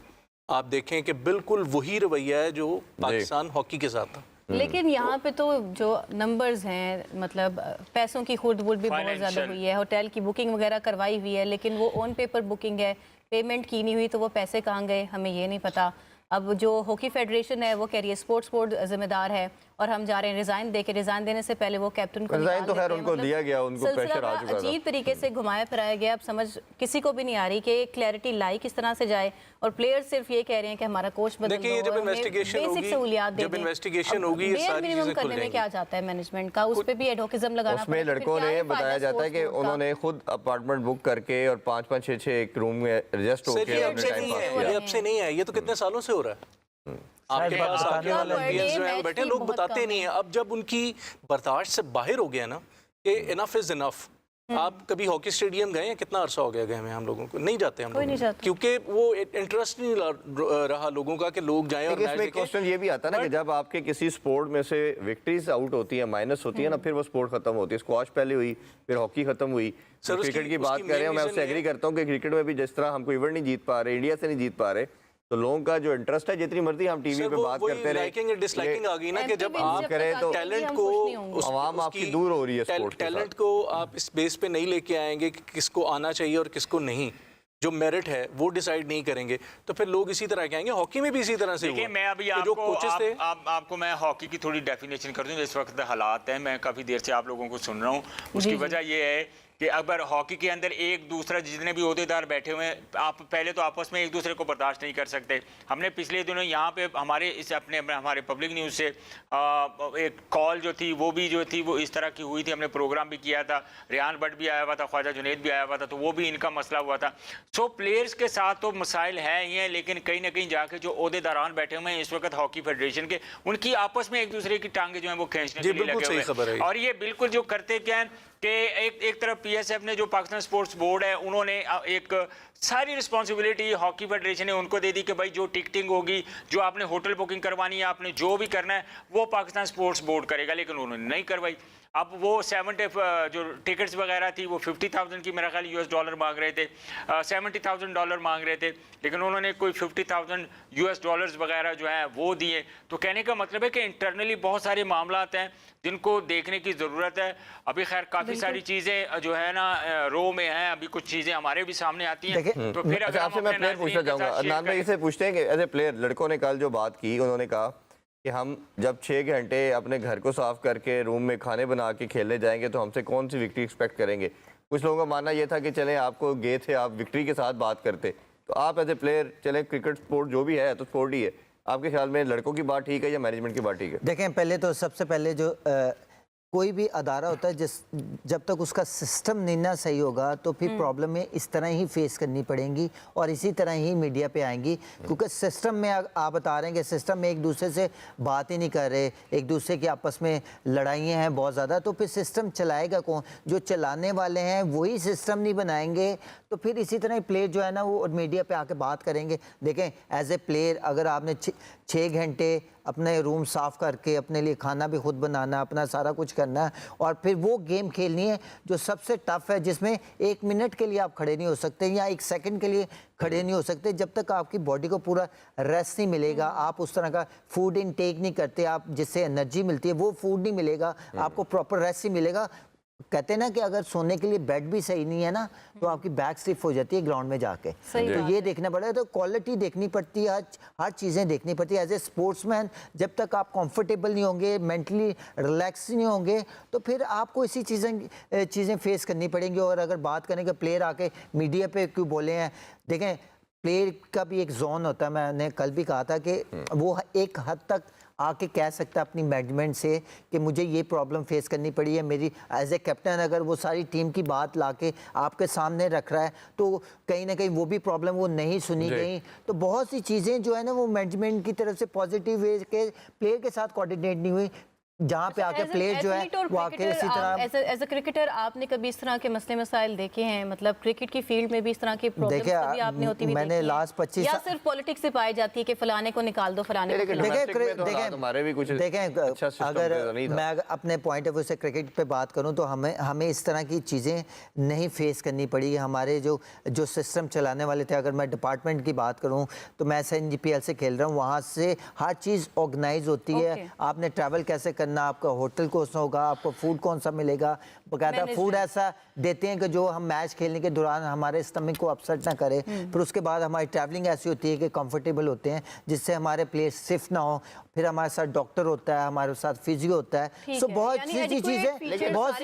आप देखें कि बिल्कुल वही रवैया है जो पाकिस्तान हॉकी के साथ था। लेकिन यहाँ पे तो जो नंबर्स हैं, मतलब पैसों की खुर्द बुर्द भी बहुत ज़्यादा हुई है, होटल की बुकिंग वगैरह करवाई हुई है, लेकिन वो ऑन पेपर बुकिंग है, पेमेंट की नहीं हुई, तो वो पैसे कहाँ गए हमें ये नहीं पता। अब जो हॉकी फेडरेशन है वो कह रही है स्पोर्ट्स बोर्ड जिम्मेदार है, और हम जा रहे हैं रिजाइन देके, रिजाइन देने से पहले वो कैप्टन को रिजाइन तो खैर उनको दिया गया, उनको प्रेशर आ चुका था। अजीब तरीके से घुमाया फिराया गया। अब समझ किसी को भी नहीं आ रही कि क्लैरिटी लाई किस तरह से जाए, और प्लेयर सिर्फ ये कह रहे हैं कि हमारा कोच बदल दो, जब इन्वेस्टिगेशन होगी, जब इन्वेस्टिगेशन होगी मिनिमम करने में क्या जाता है मैनेजमेंट का, उस पे भी एडवोकेजम लगाना। उसमें लड़कों ने बताया जाता है कि उन्होंने खुद अपार्टमेंट बुक करके और 5-5, 6-6 एक रूम में एडजस्ट होकर ये अब से नहीं है, ये तो कितने सालों से हो रहा है। आपके पास आके वाले प्लेयर्स जो हैं बैठे, लोग बताते नहीं हैं। अब जब उनकी बर्दाश्त से बाहर हो गया ना कि इनफ इज इनफ। आप कभी हॉकी स्टेडियम गए हैं? कितना अरसा हो गया गए हैं हम लोगों को? नहीं जाते हम लोग, क्योंकि वो इंटरेस्ट नहीं रहा लोगों का कि लोग जाएं और मैच देखें। क्वेश्चन ये भी आता है ना कि जब आपके किसी स्पोर्ट में से विक्ट्रीज आउट होती है, माइनस होती है ना, फिर वो स्पोर्ट खत्म होती है। स्क्वाश पहले हुई, फिर हॉकी खत्म हुई। क्रिकेट की बात कर रहे हैं, मैं उससे एग्री करता हूँ कि क्रिकेट में भी जिस तरह हम कोई इवेंट नहीं जीत पा रहे, इंडिया से नहीं जीत पा रहे, तो लोगों का जो इंटरेस्ट है, जितनी मर्जी हम टीवी पे बात करते रहे, लाइकिंग डिसलाइकिंग आ गई ना कि जब आप करें तो टैलेंट को आवाम आपकी दूर हो रही है स्पोर्ट्स के साथ। टैलेंट को आप इस बेस पे नहीं लेके आएंगे कि किसको आना चाहिए और किसको नहीं, जो मेरिट है वो डिसाइड नहीं करेंगे, तो फिर लोग इसी तरह कहेंगे। हॉकी में भी इसी तरह से हुआ। मैं अभी आपको मैं हॉकी की थोड़ी डेफिनेशन कर दूं। इस वक्त हालात हैं, मैं काफ़ी देर से आप लोगों को सुन रहा हूँ। उसकी वजह यह है कि अगर हॉकी के अंदर एक दूसरा, जितने भी ओहदेदार बैठे हुए हैं, आप पहले तो आपस में एक दूसरे को बर्दाश्त नहीं कर सकते। हमने पिछले दिनों यहाँ पे हमारे पब्लिक न्यूज़ से एक कॉल जो थी वो इस तरह की हुई थी। हमने प्रोग्राम भी किया था, रेहान भट्ट भी आया हुआ था, ख्वाजा जुनैद भी आया हुआ था, तो वो भी इनका मसला हुआ था। सो प्लेयर्स के साथ तो मसाइल हैं ही हैं, लेकिन कहीं ना कहीं जाके जो ओहदेदारान बैठे हुए हैं इस वक्त हॉकी फेडरेशन के, उनकी आपस में एक दूसरे की टांगे जो है वो खींचने के लिए लगे हुए हैं। और ये बिल्कुल जो करते क्या है कि एक तरफ पीएसएफ ने, जो पाकिस्तान स्पोर्ट्स बोर्ड है, उन्होंने एक सारी रिस्पॉन्सिबिलिटी हॉकी फेडरेशन ने उनको दे दी कि भाई जो टिकटिंग होगी, जो आपने होटल बुकिंग करवानी है, आपने जो भी करना है वो पाकिस्तान स्पोर्ट्स बोर्ड करेगा, लेकिन उन्होंने नहीं करवाई। अब वो 70 जो टिकट्स वगैरह थी वो 50,000 की मेरा ख्याल $US मांग रहे थे, $70,000 मांग रहे थे, लेकिन उन्होंने कोई $50,000 US वगैरह जो है वो दिए। तो कहने का मतलब है कि इंटरनली बहुत सारे मामला हैं जिनको देखने की ज़रूरत है। अभी खैर काफ़ी सारी चीज़ें जो है ना रो में हैं, अभी कुछ चीज़ें हमारे भी सामने आती हैं। तो फिर आपसे मैं प्लेयर पूछना चाहूँगा, अदनान भाई से पूछते हैं कि एज ए प्लेयर, लड़कों ने कल जो बात की, उन्होंने कहा कि हम जब 6 घंटे अपने घर को साफ करके रूम में खाने बना के खेलने जाएंगे तो हमसे कौन सी विक्ट्री एक्सपेक्ट करेंगे। कुछ लोगों का मानना यह था कि चलें आपको गए थे, आप विक्ट्री के साथ बात करते, तो आप एज ए प्लेयर, चलें क्रिकेट स्पोर्ट जो भी है तो स्पोर्ट ही है, आपके ख्याल में लड़कों की बात ठीक है या मैनेजमेंट की बात ठीक है? देखें, पहले तो सबसे पहले जो कोई भी अदारा होता है जब तक उसका सिस्टम नहीं ना सही होगा तो फिर प्रॉब्लमें इस तरह ही फेस करनी पड़ेंगी और इसी तरह ही मीडिया पे आएंगी, क्योंकि सिस्टम में आप बता रहे हैं कि सिस्टम में एक दूसरे से बात ही नहीं कर रहे, एक दूसरे की आपस में लड़ाइयाँ हैं बहुत ज़्यादा, तो फिर सिस्टम चलाएगा कौन? जो चलाने वाले हैं वही सिस्टम नहीं बनाएंगे, तो फिर इसी तरह प्लेयर जो है ना वो मीडिया पे आके बात करेंगे। देखें, एज ए प्लेयर अगर आपने 6 घंटे अपने रूम साफ़ करके अपने लिए खाना भी खुद बनाना, अपना सारा कुछ करना है और फिर वो गेम खेलनी है जो सबसे टफ है, जिसमें 1 मिनट के लिए आप खड़े नहीं हो सकते या 1 सेकंड के लिए खड़े नहीं हो सकते, जब तक आपकी बॉडी को पूरा रेस्ट नहीं मिलेगा, आप उस तरह का फूड इनटेक नहीं करते, आप जिससे एनर्जी मिलती है वो फूड नहीं मिलेगा, आपको प्रॉपर रेस्ट नहीं मिलेगा। कहते हैं ना कि अगर सोने के लिए बेड भी सही नहीं है ना तो आपकी बैक स्लिप हो जाती है ग्राउंड में जाके, तो ये देखना पड़ेगा, तो क्वालिटी देखनी पड़ती है, हर चीज़ें देखनी पड़ती है। एज ए स्पोर्ट्समैन जब तक आप कंफर्टेबल नहीं होंगे, मेंटली रिलैक्स नहीं होंगे, तो फिर आपको इसी चीज़ें फेस करनी पड़ेंगी। और अगर बात करें कि प्लेयर आके मीडिया पे क्यों बोले हैं, देखें प्लेयर का भी एक जोन होता है, मैंने कल भी कहा था कि वो एक हद तक आके कह सकता है अपनी मैनेजमेंट से कि मुझे ये प्रॉब्लम फेस करनी पड़ी है, मेरी एज ए कैप्टन अगर वो सारी टीम की बात लाके आपके सामने रख रहा है तो कहीं ना कहीं वो भी प्रॉब्लम वो नहीं सुनी गई, तो बहुत सी चीज़ें जो है ना वो मैनेजमेंट की तरफ से पॉजिटिव वे के प्लेयर के साथ कोऑर्डिनेट नहीं हुई, जहाँ पे आके प्लेयर जो है वो आके इसी तरह। एज अ क्रिकेटर आपने कभी इस तरह के मसले मसाइल देखे हैं, मतलब क्रिकेट की फील्ड में भी इस तरह की प्रॉब्लम्स कभी आपने होती हुई मैंने देखी लास्ट 25 या सिर्फ पॉलिटिक्स से पाई जाती है कि फलाने को निकाल दो, फलाने को खिलाओ? देखें अगर मैं अपने पॉइंट ऑफ व्यू से क्रिकेट पे बात करूं तो हमें इस तरह की चीज़ें नहीं फेस करनी पड़ी। हमारे जो सिस्टम चलाने वाले थे, अगर मैं डिपार्टमेंट की बात करूं तो मैं SNGPL से खेल रहा हूं, वहाँ से हर चीज़ ऑर्गेनाइज होती है, आपने ट्रैवल कैसे करना, आपका होटल कौन सा होगा, आपको फूड कौन सा मिलेगा, बकायदा फूड ऐसा देते हैं कि जो हम मैच खेलने के दौरान हमारे स्टमक को अपसेट ना करे, फिर उसके बाद हमारी ट्रैवलिंग ऐसी होती है कि कंफर्टेबल होते हैं जिससे हमारे प्लेयर सिर्फ ना हो, फिर हमारे साथ डॉक्टर होता है, हमारे साथ फिजियो होता है, सो बहुत सी चीज़ें, बहुत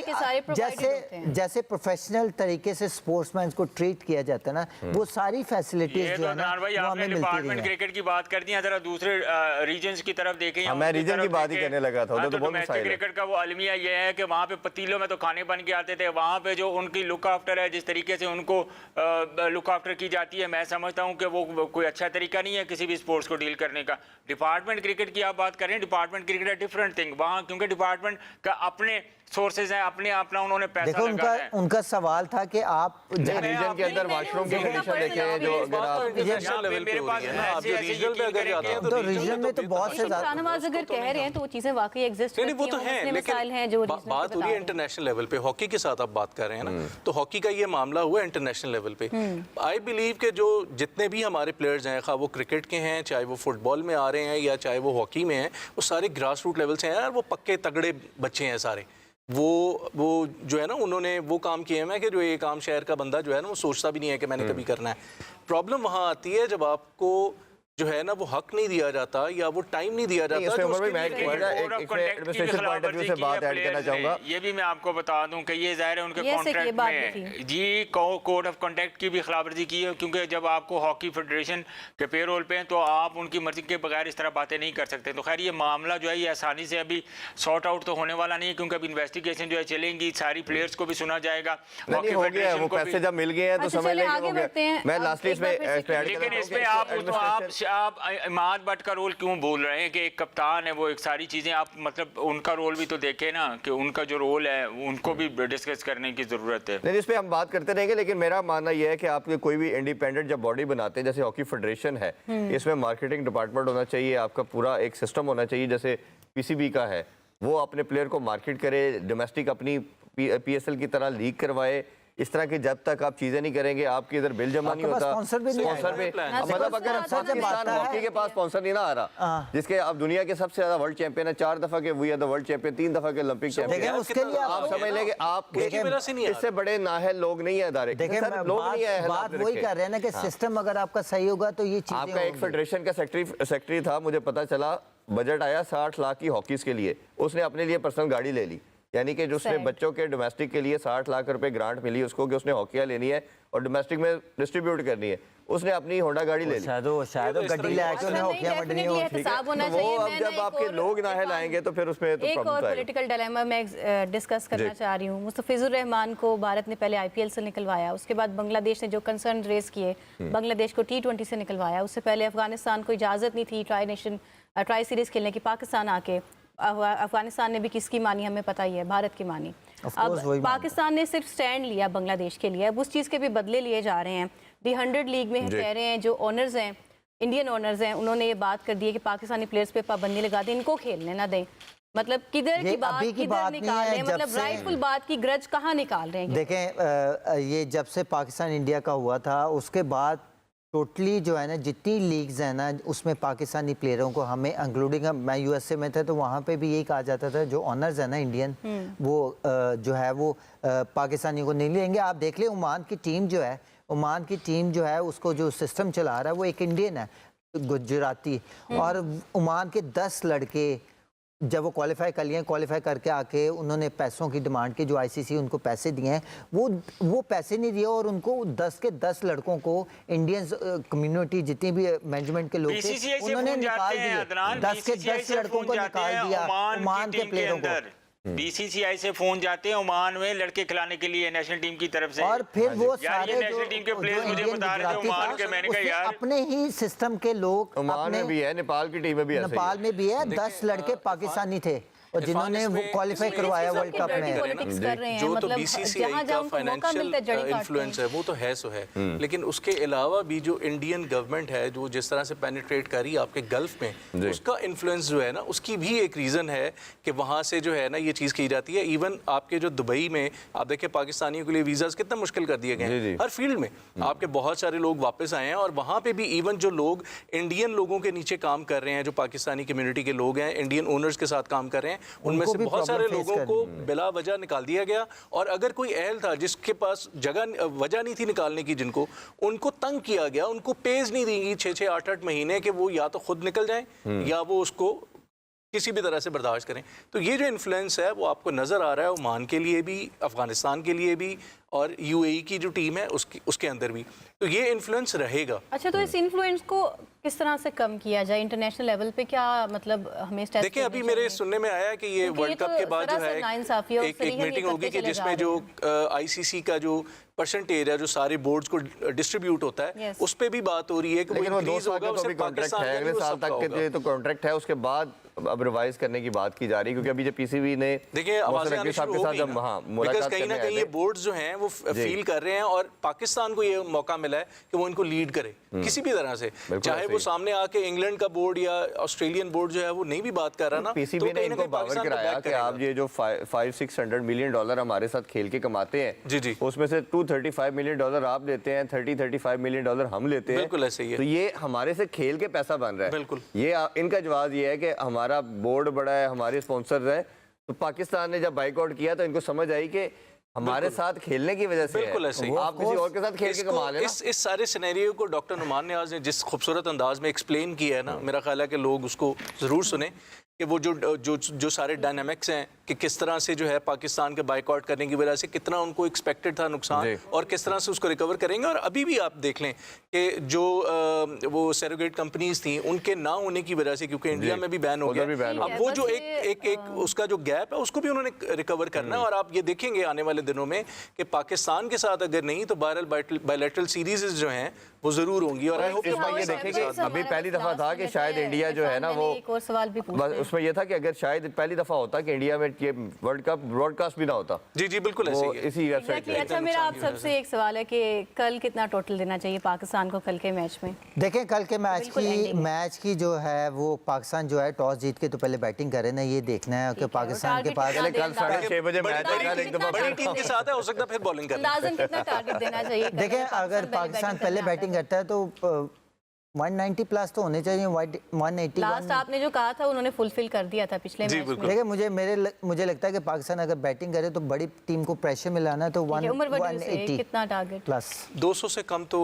जैसे प्रोफेशनल तरीके से स्पोर्ट्समैन को ट्रीट किया जाता है ना, वो सारी फैसिलिटीज जो है ना वो हमें मिलती है। क्रिकेट की बात कर दी है, जरा दूसरे रीजन्स की तरफ देखें। मैं रीजन की बात ही करने लगा था, तो डोमेस्टिक क्रिकेट का वो अलमिया ये है कि वहाँ पे पतीलों में तो खाने बन के आते थे, वहाँ पे जो उनकी लुक आफ्टर है, जिस तरीके से उनको लुक आफ्टर की जाती है, मैं समझता हूँ कि वो कोई अच्छा तरीका नहीं है किसी भी स्पोर्ट्स को डील करने का। डिपार्टमेंट क्रिकेट की आप बात करें, डिपार्टमेंट क्रिकेट है डिफरेंट थिंग, वहाँ क्योंकि डिपार्टमेंट का अपने सोर्सेज हैं, अपना उन्होंने पैसा देखो लगा है। उनका सवाल था कि आप रीजन के अंदर वॉशरूम की कंडीशन देखें, जो अगर आप इंटरनेशनल लेवल पे हो रही है ना, आप जो रीजनल पे अगर जाते हैं तो रीजन में तो बहुत से शाहनवाज अगर कह रहे हैं तो वो चीजें वाकई एग्जिस्ट नहीं, वो तो है, लेकिन जो बात हो रही है इंटरनेशनल लेवल पे, हॉकी के साथ आप बात कर रहे हैं ना, तो हॉकी का ये मामला हुआ इंटरनेशनल लेवल पे। आई बिलीव के जो जितने भी हमारे प्लेयर्स हैं, खा वो क्रिकेट के हैं, चाहे वो फुटबॉल में आ रहे हैं या चाहे वो हॉकी में हैं, वो सारे ग्रास रूट लेवल से हैं, वो पक्के तगड़े बच्चे हैं सारे। वो जो है ना, उन्होंने वो काम किए हैं कि जो एक आम शहर का बंदा जो है ना वो सोचता भी नहीं है कि मैंने कभी करना है। प्रॉब्लम वहाँ आती है जब आपको जो है ना वो हक नहीं दिया जाता या वो टाइम नहीं दिया जाता। ये भी मैं आपको बता दूं कि ये जाहिर है उनके कॉन्ट्रैक्ट में जी कोड ऑफ कंडक्ट की भी खिलाफवर्जी की है, क्योंकि जब आपको हॉकी फेडरेशन के पेरोल पे हैं तो आप उनकी मर्जी के बगैर इस तरह बातें नहीं कर सकते। तो खैर ये मामला जो है ये आसानी से अभी सॉर्ट आउट तो होने वाला नहीं है, क्योंकि अभी इन्वेस्टिगेशन जो है चलेंगी, सारी प्लेयर्स को भी सुना जाएगा। पैसे जब मिल गए हैं तो समझ लेंगे। मैं लास्टली लेकिन इसमें आप इमाद भट्ट का रोल क्यों बोल रहे हैं कि एक कप्तान है वो, एक सारी चीजें आप मतलब उनका रोल भी तो देखें ना, कि उनका जो रोल है उनको भी डिस्कस करने की जरूरत है। नहीं, इस पे हम बात करते रहेंगे, लेकिन मेरा मानना यह है कि आपके कोई भी इंडिपेंडेंट जब बॉडी बनाते हैं, जैसे हॉकी फेडरेशन है, इसमें मार्केटिंग डिपार्टमेंट होना चाहिए, आपका पूरा एक सिस्टम होना चाहिए, जैसे PCB का है, वो अपने प्लेयर को मार्केट करे, डोमेस्टिक अपनी PSL की तरह लीग करवाए। इस तरह की जब तक आप चीजें नहीं करेंगे, आपके इधर बिल जमा नहीं होता, स्पॉन्सर पे मतलब अगर पाकिस्तान हॉकी के पास स्पॉन्सर नहीं ना आ रहा, जिसके अब दुनिया के सबसे ज्यादा वर्ल्ड चैंपियन है, 4 दफा के we are the world champion, 3 दफा के ओलंपिक चैंपियन, उसके लिए आप समझ लेंगे आप इससे बड़े नाहल लोग नहीं है अदारे, लोग नहीं है। बात वही कर रहे हैं ना कि सिस्टम अगर आपका सही होगा तो ये चीजें। आपका एक फेडरेशन का सेक्रेटरी था, मुझे पता चला बजट आया 60 लाख की हॉकीज के लिए, उसने अपने लिए पर्सनल गाड़ी ले ली यानी कि जो उसने Sad. बच्चों के डोमेस्टिक के लिए 60 लाख रुपए ग्रांट मिली उसको कि उसने हॉकियाँ लेनी है और डोमेस्टिक में डिस्ट्रीब्यूट करनी है, उसने अपनी होंडा गाड़ी ले ली। शायद वो गड्डी ले आके उन्हें होकियां वड्डनी हो। एहतसाब होना तो वो चाहिए। अब मैं जब ना आपके एक लोग और- नाहे लाएंगे तो फिर उसमें तो एक और प्रॉब्लम आएगी। पॉलिटिकल डायलेमा मैं डिस्कस करना जी। चाह रही हूँ। मुस्तफिजुर रहमान को भारत ने पहले आईपीएल से निकलवाया, उसके बाद बांग्लादेश ने जो कंसर्न रेस किए, बांग्लादेश को T20 से निकलवाया, उससे पहले अफगानिस्तान को इजाज़त नहीं थी ट्राई सीरीज़ खेलने की, पाकिस्तान आके अफगानिस्तान ने भी किसकी मानी हमें पता ही है, भारत की मानी। Of course, वही अब मानता पाकिस्तान ने सिर्फ स्टैंड लिया बांग्लादेश के लिए, अब उस चीज़ के भी बदले लिए जा रहे हैं। दी 100 लीग में जी। कह रहे हैं जो ऑनर्स हैं, इंडियन ऑनर्स हैं, उन्होंने ये बात कर दी है कि पाकिस्तानी प्लेयर्स पे पाबंदी लगा दें, इनको खेलने ना दें। मतलब किधर ये की बात अभी की किधर बात नहीं निकाल है, रहे हैं, जब मतलब से- राइटफुल बात की ग्रज कहाँ निकाल रहे हैं ये? देखें ये जब से पाकिस्तान इंडिया का हुआ था उसके बाद टोटली जो है ना जितनी लीग्स हैं ना उसमें पाकिस्तानी प्लेयरों को हमें इंक्लूडिंग मैं यूएसए में था तो वहाँ पे भी यही कहा जाता था जो ऑनर्स है ना इंडियन वो जो है वो पाकिस्तानियों को नहीं लेंगे। आप देख लें ओमान की टीम जो है, ओमान की टीम जो है उसको जो सिस्टम चला रहा है वो एक इंडियन है गुजराती, और ओमान के 10 लड़के जब वो क्वालिफाई कर लिए, क्वालिफाई करके आके उन्होंने पैसों की डिमांड की, जो आईसीसी उनको पैसे दिए हैं वो पैसे नहीं दिए और उनको 10 के 10 लड़कों को इंडियन कम्युनिटी जितनी भी मैनेजमेंट के लोग थे बीसीसीआई से उन्होंने फोन निकाल जाते हैं दिए। अदनान, 10 के बीसीसीआई 10 से लड़कों फोन को जाते निकाल हैं दिया ओमान ओमान की के टीम के प्लेयरों को। अंदर। बीसीसीआई से फोन जाते हैं ओमान में लड़के खिलाने के लिए नेशनल टीम की तरफ से, और फिर वो यार सारे ये जो नेशनल टीम के जो प्लेयर्स मुझे इंडियन बता रहे थे गुजराती ओमान था, के, मैंने कहा उसमें यार अपने ही सिस्टम के लोग ओमान में भी है, नेपाल की टीम में भी ऐसे ही है। नेपाल में भी है, 10 लड़के पाकिस्तानी थे और जिन्होंने वो क्वालिफाई करवाया वर्ल्ड कप में। पॉलिटिक्स कर रहे हैं, जो तो मतलब बीसीसीआई जहाँ का जहाँ उनको मौका मिलता है जड़ी फाइनेंशियल काटते इन्फ्लुएंस हैं। है वो तो है सो है, लेकिन उसके अलावा भी जो इंडियन गवर्नमेंट है जो जिस तरह से पेनिट्रेट कर रही है आपके गल्फ में, उसका इन्फ्लुएंस जो है ना उसकी भी एक रीज़न है कि वहाँ से जो है ना ये चीज़ की जाती है। इवन आपके जो दुबई में आप देखिए पाकिस्तानियों के लिए वीज़ाज कितना मुश्किल कर दिए गए जी, जी। हैं हर फील्ड में, आपके बहुत सारे लोग वापस आए हैं और वहाँ पे भी इवन जो लोग इंडियन लोगों के नीचे काम कर रहे हैं, जो पाकिस्तानी कम्युनिटी के लोग हैं, इंडियन ओनर्स के साथ काम कर रहे हैं, उनमें उनको से भी बहुत सारे problem face लोगों को करनी बिला वजह निकाल दिया गया। और अगर कोई अहल था जिसके पास वजह नहीं थी निकालने की, जिनको उनको तंग किया गया, उनको पेज नहीं देंगी 6-6 8-8 महीने के वो या तो खुद निकल जाएं या वो उसको किसी भी तरह से बर्दाश्त करें। तो ये जो इन्फ्लुएंस है वो आपको नज़र आ रहा है ओमान के लिए भी, अफगानिस्तान के लिए भी और यूएई की जो टीम है उसके अंदर भी, तो ये इन्फ्लुएंस रहेगा। अच्छा, तो इस इन्फ्लुएंस को किस तरह से कम किया जाए इंटरनेशनल लेवल पे? क्या मतलब हमें स्टेप्स देखिए अभी मेरे सुनने में आया है कि ये क्योंकि वर्ल्ड ये कप तो के बाद जो सरासर नाइंसाफी और है एक सरीहन ये मीटिंग होगी करते कि चले जिसमें जा जो आईसीसी का जो परसेंटेज है जो सारे बोर्ड्स को डिस्ट्रीब्यूट होता है Yes. उस पे भी बात हो रही है कि लेकिन वो 2 इंक्रीज साल होगा, का तो उससे अभी कॉन्ट्रैक्ट पाकिस्तान है, का भी अगले वो साल सबका तक के होगा। लिए तो कॉन्ट्रैक्ट है, उसके बाद अब रिवाइज करने की बात की जा रही है क्योंकि अभी जो पीसीबी ने देखिए आवाजें आनी शुरू हो गई जब ना, मुलाकात बिकॉज़ कहीं ना करने कहीं आए ये थे। बोर्ड्स जो हैं वो फील कर रहे हैं और पाकिस्तान को ये मौका मिला है कि वो इनको लीड करे किसी भी तरह से, चाहे ऐसे वो ही। सामने आके इंग्लैंड का बोर्ड या ऑस्ट्रेलियन बोर्ड जो है वो नहीं भी बात कर रहा ना, पीसीबी ने कहीं ना इनको कहीं बावर पाकिस्तान को कराया back कि करेगा। आप ये जो 500-600 मिलियन डॉलर हमारे साथ खेल के कमाते हैं, जी, जी। उसमें से 235 मिलियन डॉलर आप देते हैं, 30-35 मिलियन डॉलर हम लेते हैं। बिल्कुल ऐसे ही है। तो ये हमारे से खेल के पैसा बन रहा है। बिल्कुल। ये इनका जवाब ये है कि हमारा बोर्ड बड़ा है, हमारे स्पॉन्सर है। तो पाकिस्तान ने जब बाइकआउट किया तो इनको समझ आई कि हमारे साथ खेलने की वजह से बिल्कुल है। ऐसे ही। आप किसी और के साथ खेल के इसको- कमा लेना। इस सारे सिनेरियो को डॉक्टर नुमान नियाज़ ने जिस खूबसूरत अंदाज में एक्सप्लेन किया है ना, मेरा ख्याल है कि लोग उसको ज़रूर सुने कि वो जो सारे डायनामिक्स हैं कि किस तरह से जो है पाकिस्तान के बाइकआउट करने की वजह से कितना उनको एक्सपेक्टेड था नुकसान जी। और किस तरह से उसको रिकवर करेंगे। और अभी भी आप देख लें कि जो वो सैरोगेट कंपनीज थी उनके ना होने की वजह से, क्योंकि इंडिया में भी बैन हो उधर गया, भी बैन हो अब गया। वो बस जो ये, एक उसका जो गैप है उसको भी उन्होंने रिकवर करना है। और आप ये देखेंगे आने वाले दिनों में कि पाकिस्तान के साथ अगर नहीं तो बायलैटरल सीरीज जो हैं वो जरूर होंगी। और आई होप इस बार ये देखें कि अभी पहली दफा था कि शायद इंडिया जो है ना वो एक और सवाल भी पूछना बस है। उसमें यह था कि अगर शायद पहली दफा होता कि इंडिया में ये वर्ल्ड कप ब्रॉडकास्ट भी ना होता, जी जी बिल्कुल ऐसे वो ही है। इसी वेबसाइट Exactly. पे। अच्छा, मेरा आप सबसे एक सवाल है कि कल कितना टोटल देना चाहिए पाकिस्तान को कल के मैच में? देखें कल के बिल्कुल ending है। मैच की जो है वो पाकिस्तान जो है टॉस जीत के तो पहले बैटिंग करे ना, ये देखना है कि ठीक है, पाकिस्तान के और पास टारगेट कल कितना 6:30 बजे बड़ी- मैच बड़ी है, एक दफा बड़ी टीम के साथ है, हो सकता है फिर बॉलिंग कर लें। अंदाजन कितना टारगेट देना चाहिए? देखें अगर पाकिस्तान पहले बैटिंग करता है तो 190 प्लस तो होने चाहिए, 180। लास्ट आपने जो कहा था उन्होंने फुलफिल कर दिया था पिछले जी, मैच बिल्कुल। में। देखिए मुझे लगता है कि पाकिस्तान अगर बैटिंग करे तो बड़ी टीम को प्रेशर मिलाना है तो ठीक है, उमर वडील से 180 कितना टारगेट? प्लस। 200 से कम तो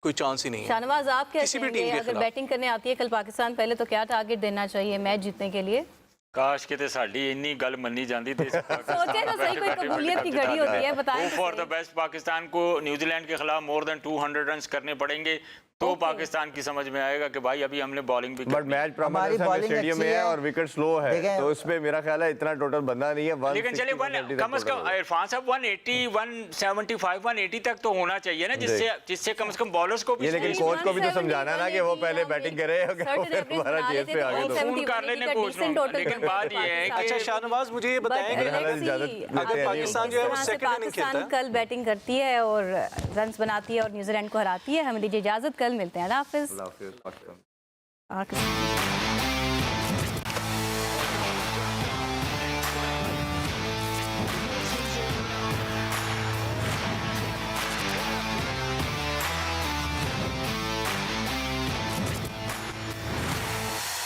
कोई चांस ही नहीं है। शाहनवाज, आप क्या किसी भी कहेंगे टीम के अगर खिलाफ। बैटिंग करने आती है कल पाकिस्तान, पहले तो क्या टारगेट देना चाहिए मैच जीतने के लिए? काश किते साडी इन्नी गल मन्नी जाती थी। सोचे तो सही, कोई कबूलियत की घड़ी होती है, बताएं तो फॉर सही। द बेस्ट पाकिस्तान को न्यूजीलैंड के खिलाफ मोर देन 200 रन करने पड़ेंगे तो पाकिस्तान की समझ में आएगा कि भाई अभी हमने बॉलिंग भी बट मैच हमारी bowling स्टेडियम में अच्छी है है। और विकेट स्लो है, देखें- तो इसमें मेरा ख्याल है इतना टोटल बंदा नहीं है। लेकिन चलिए कम से कम इरफान साहब 180 175 180 तक तो होना चाहिए ना, जिससे कम से कम बॉलर्स को भी ये लेकिन कोच को भी तो समझाना ना कि वो पहले बैटिंग करे फिर हमारा चेस पे आगे तो फोन कर लेने कोच को। लेकिन बात ये है अच्छा कि शाहनवाज, मुझे ये बताएं कि अगर पाकिस्तान जो है वो सेकंड इनिंग खेलता है, कल बैटिंग करती है और रन्स बनाती है और न्यूजीलैंड को हराती है। हमें दीजिए इजाजत, कल मिलते हैं। अल्लाह हाफिज।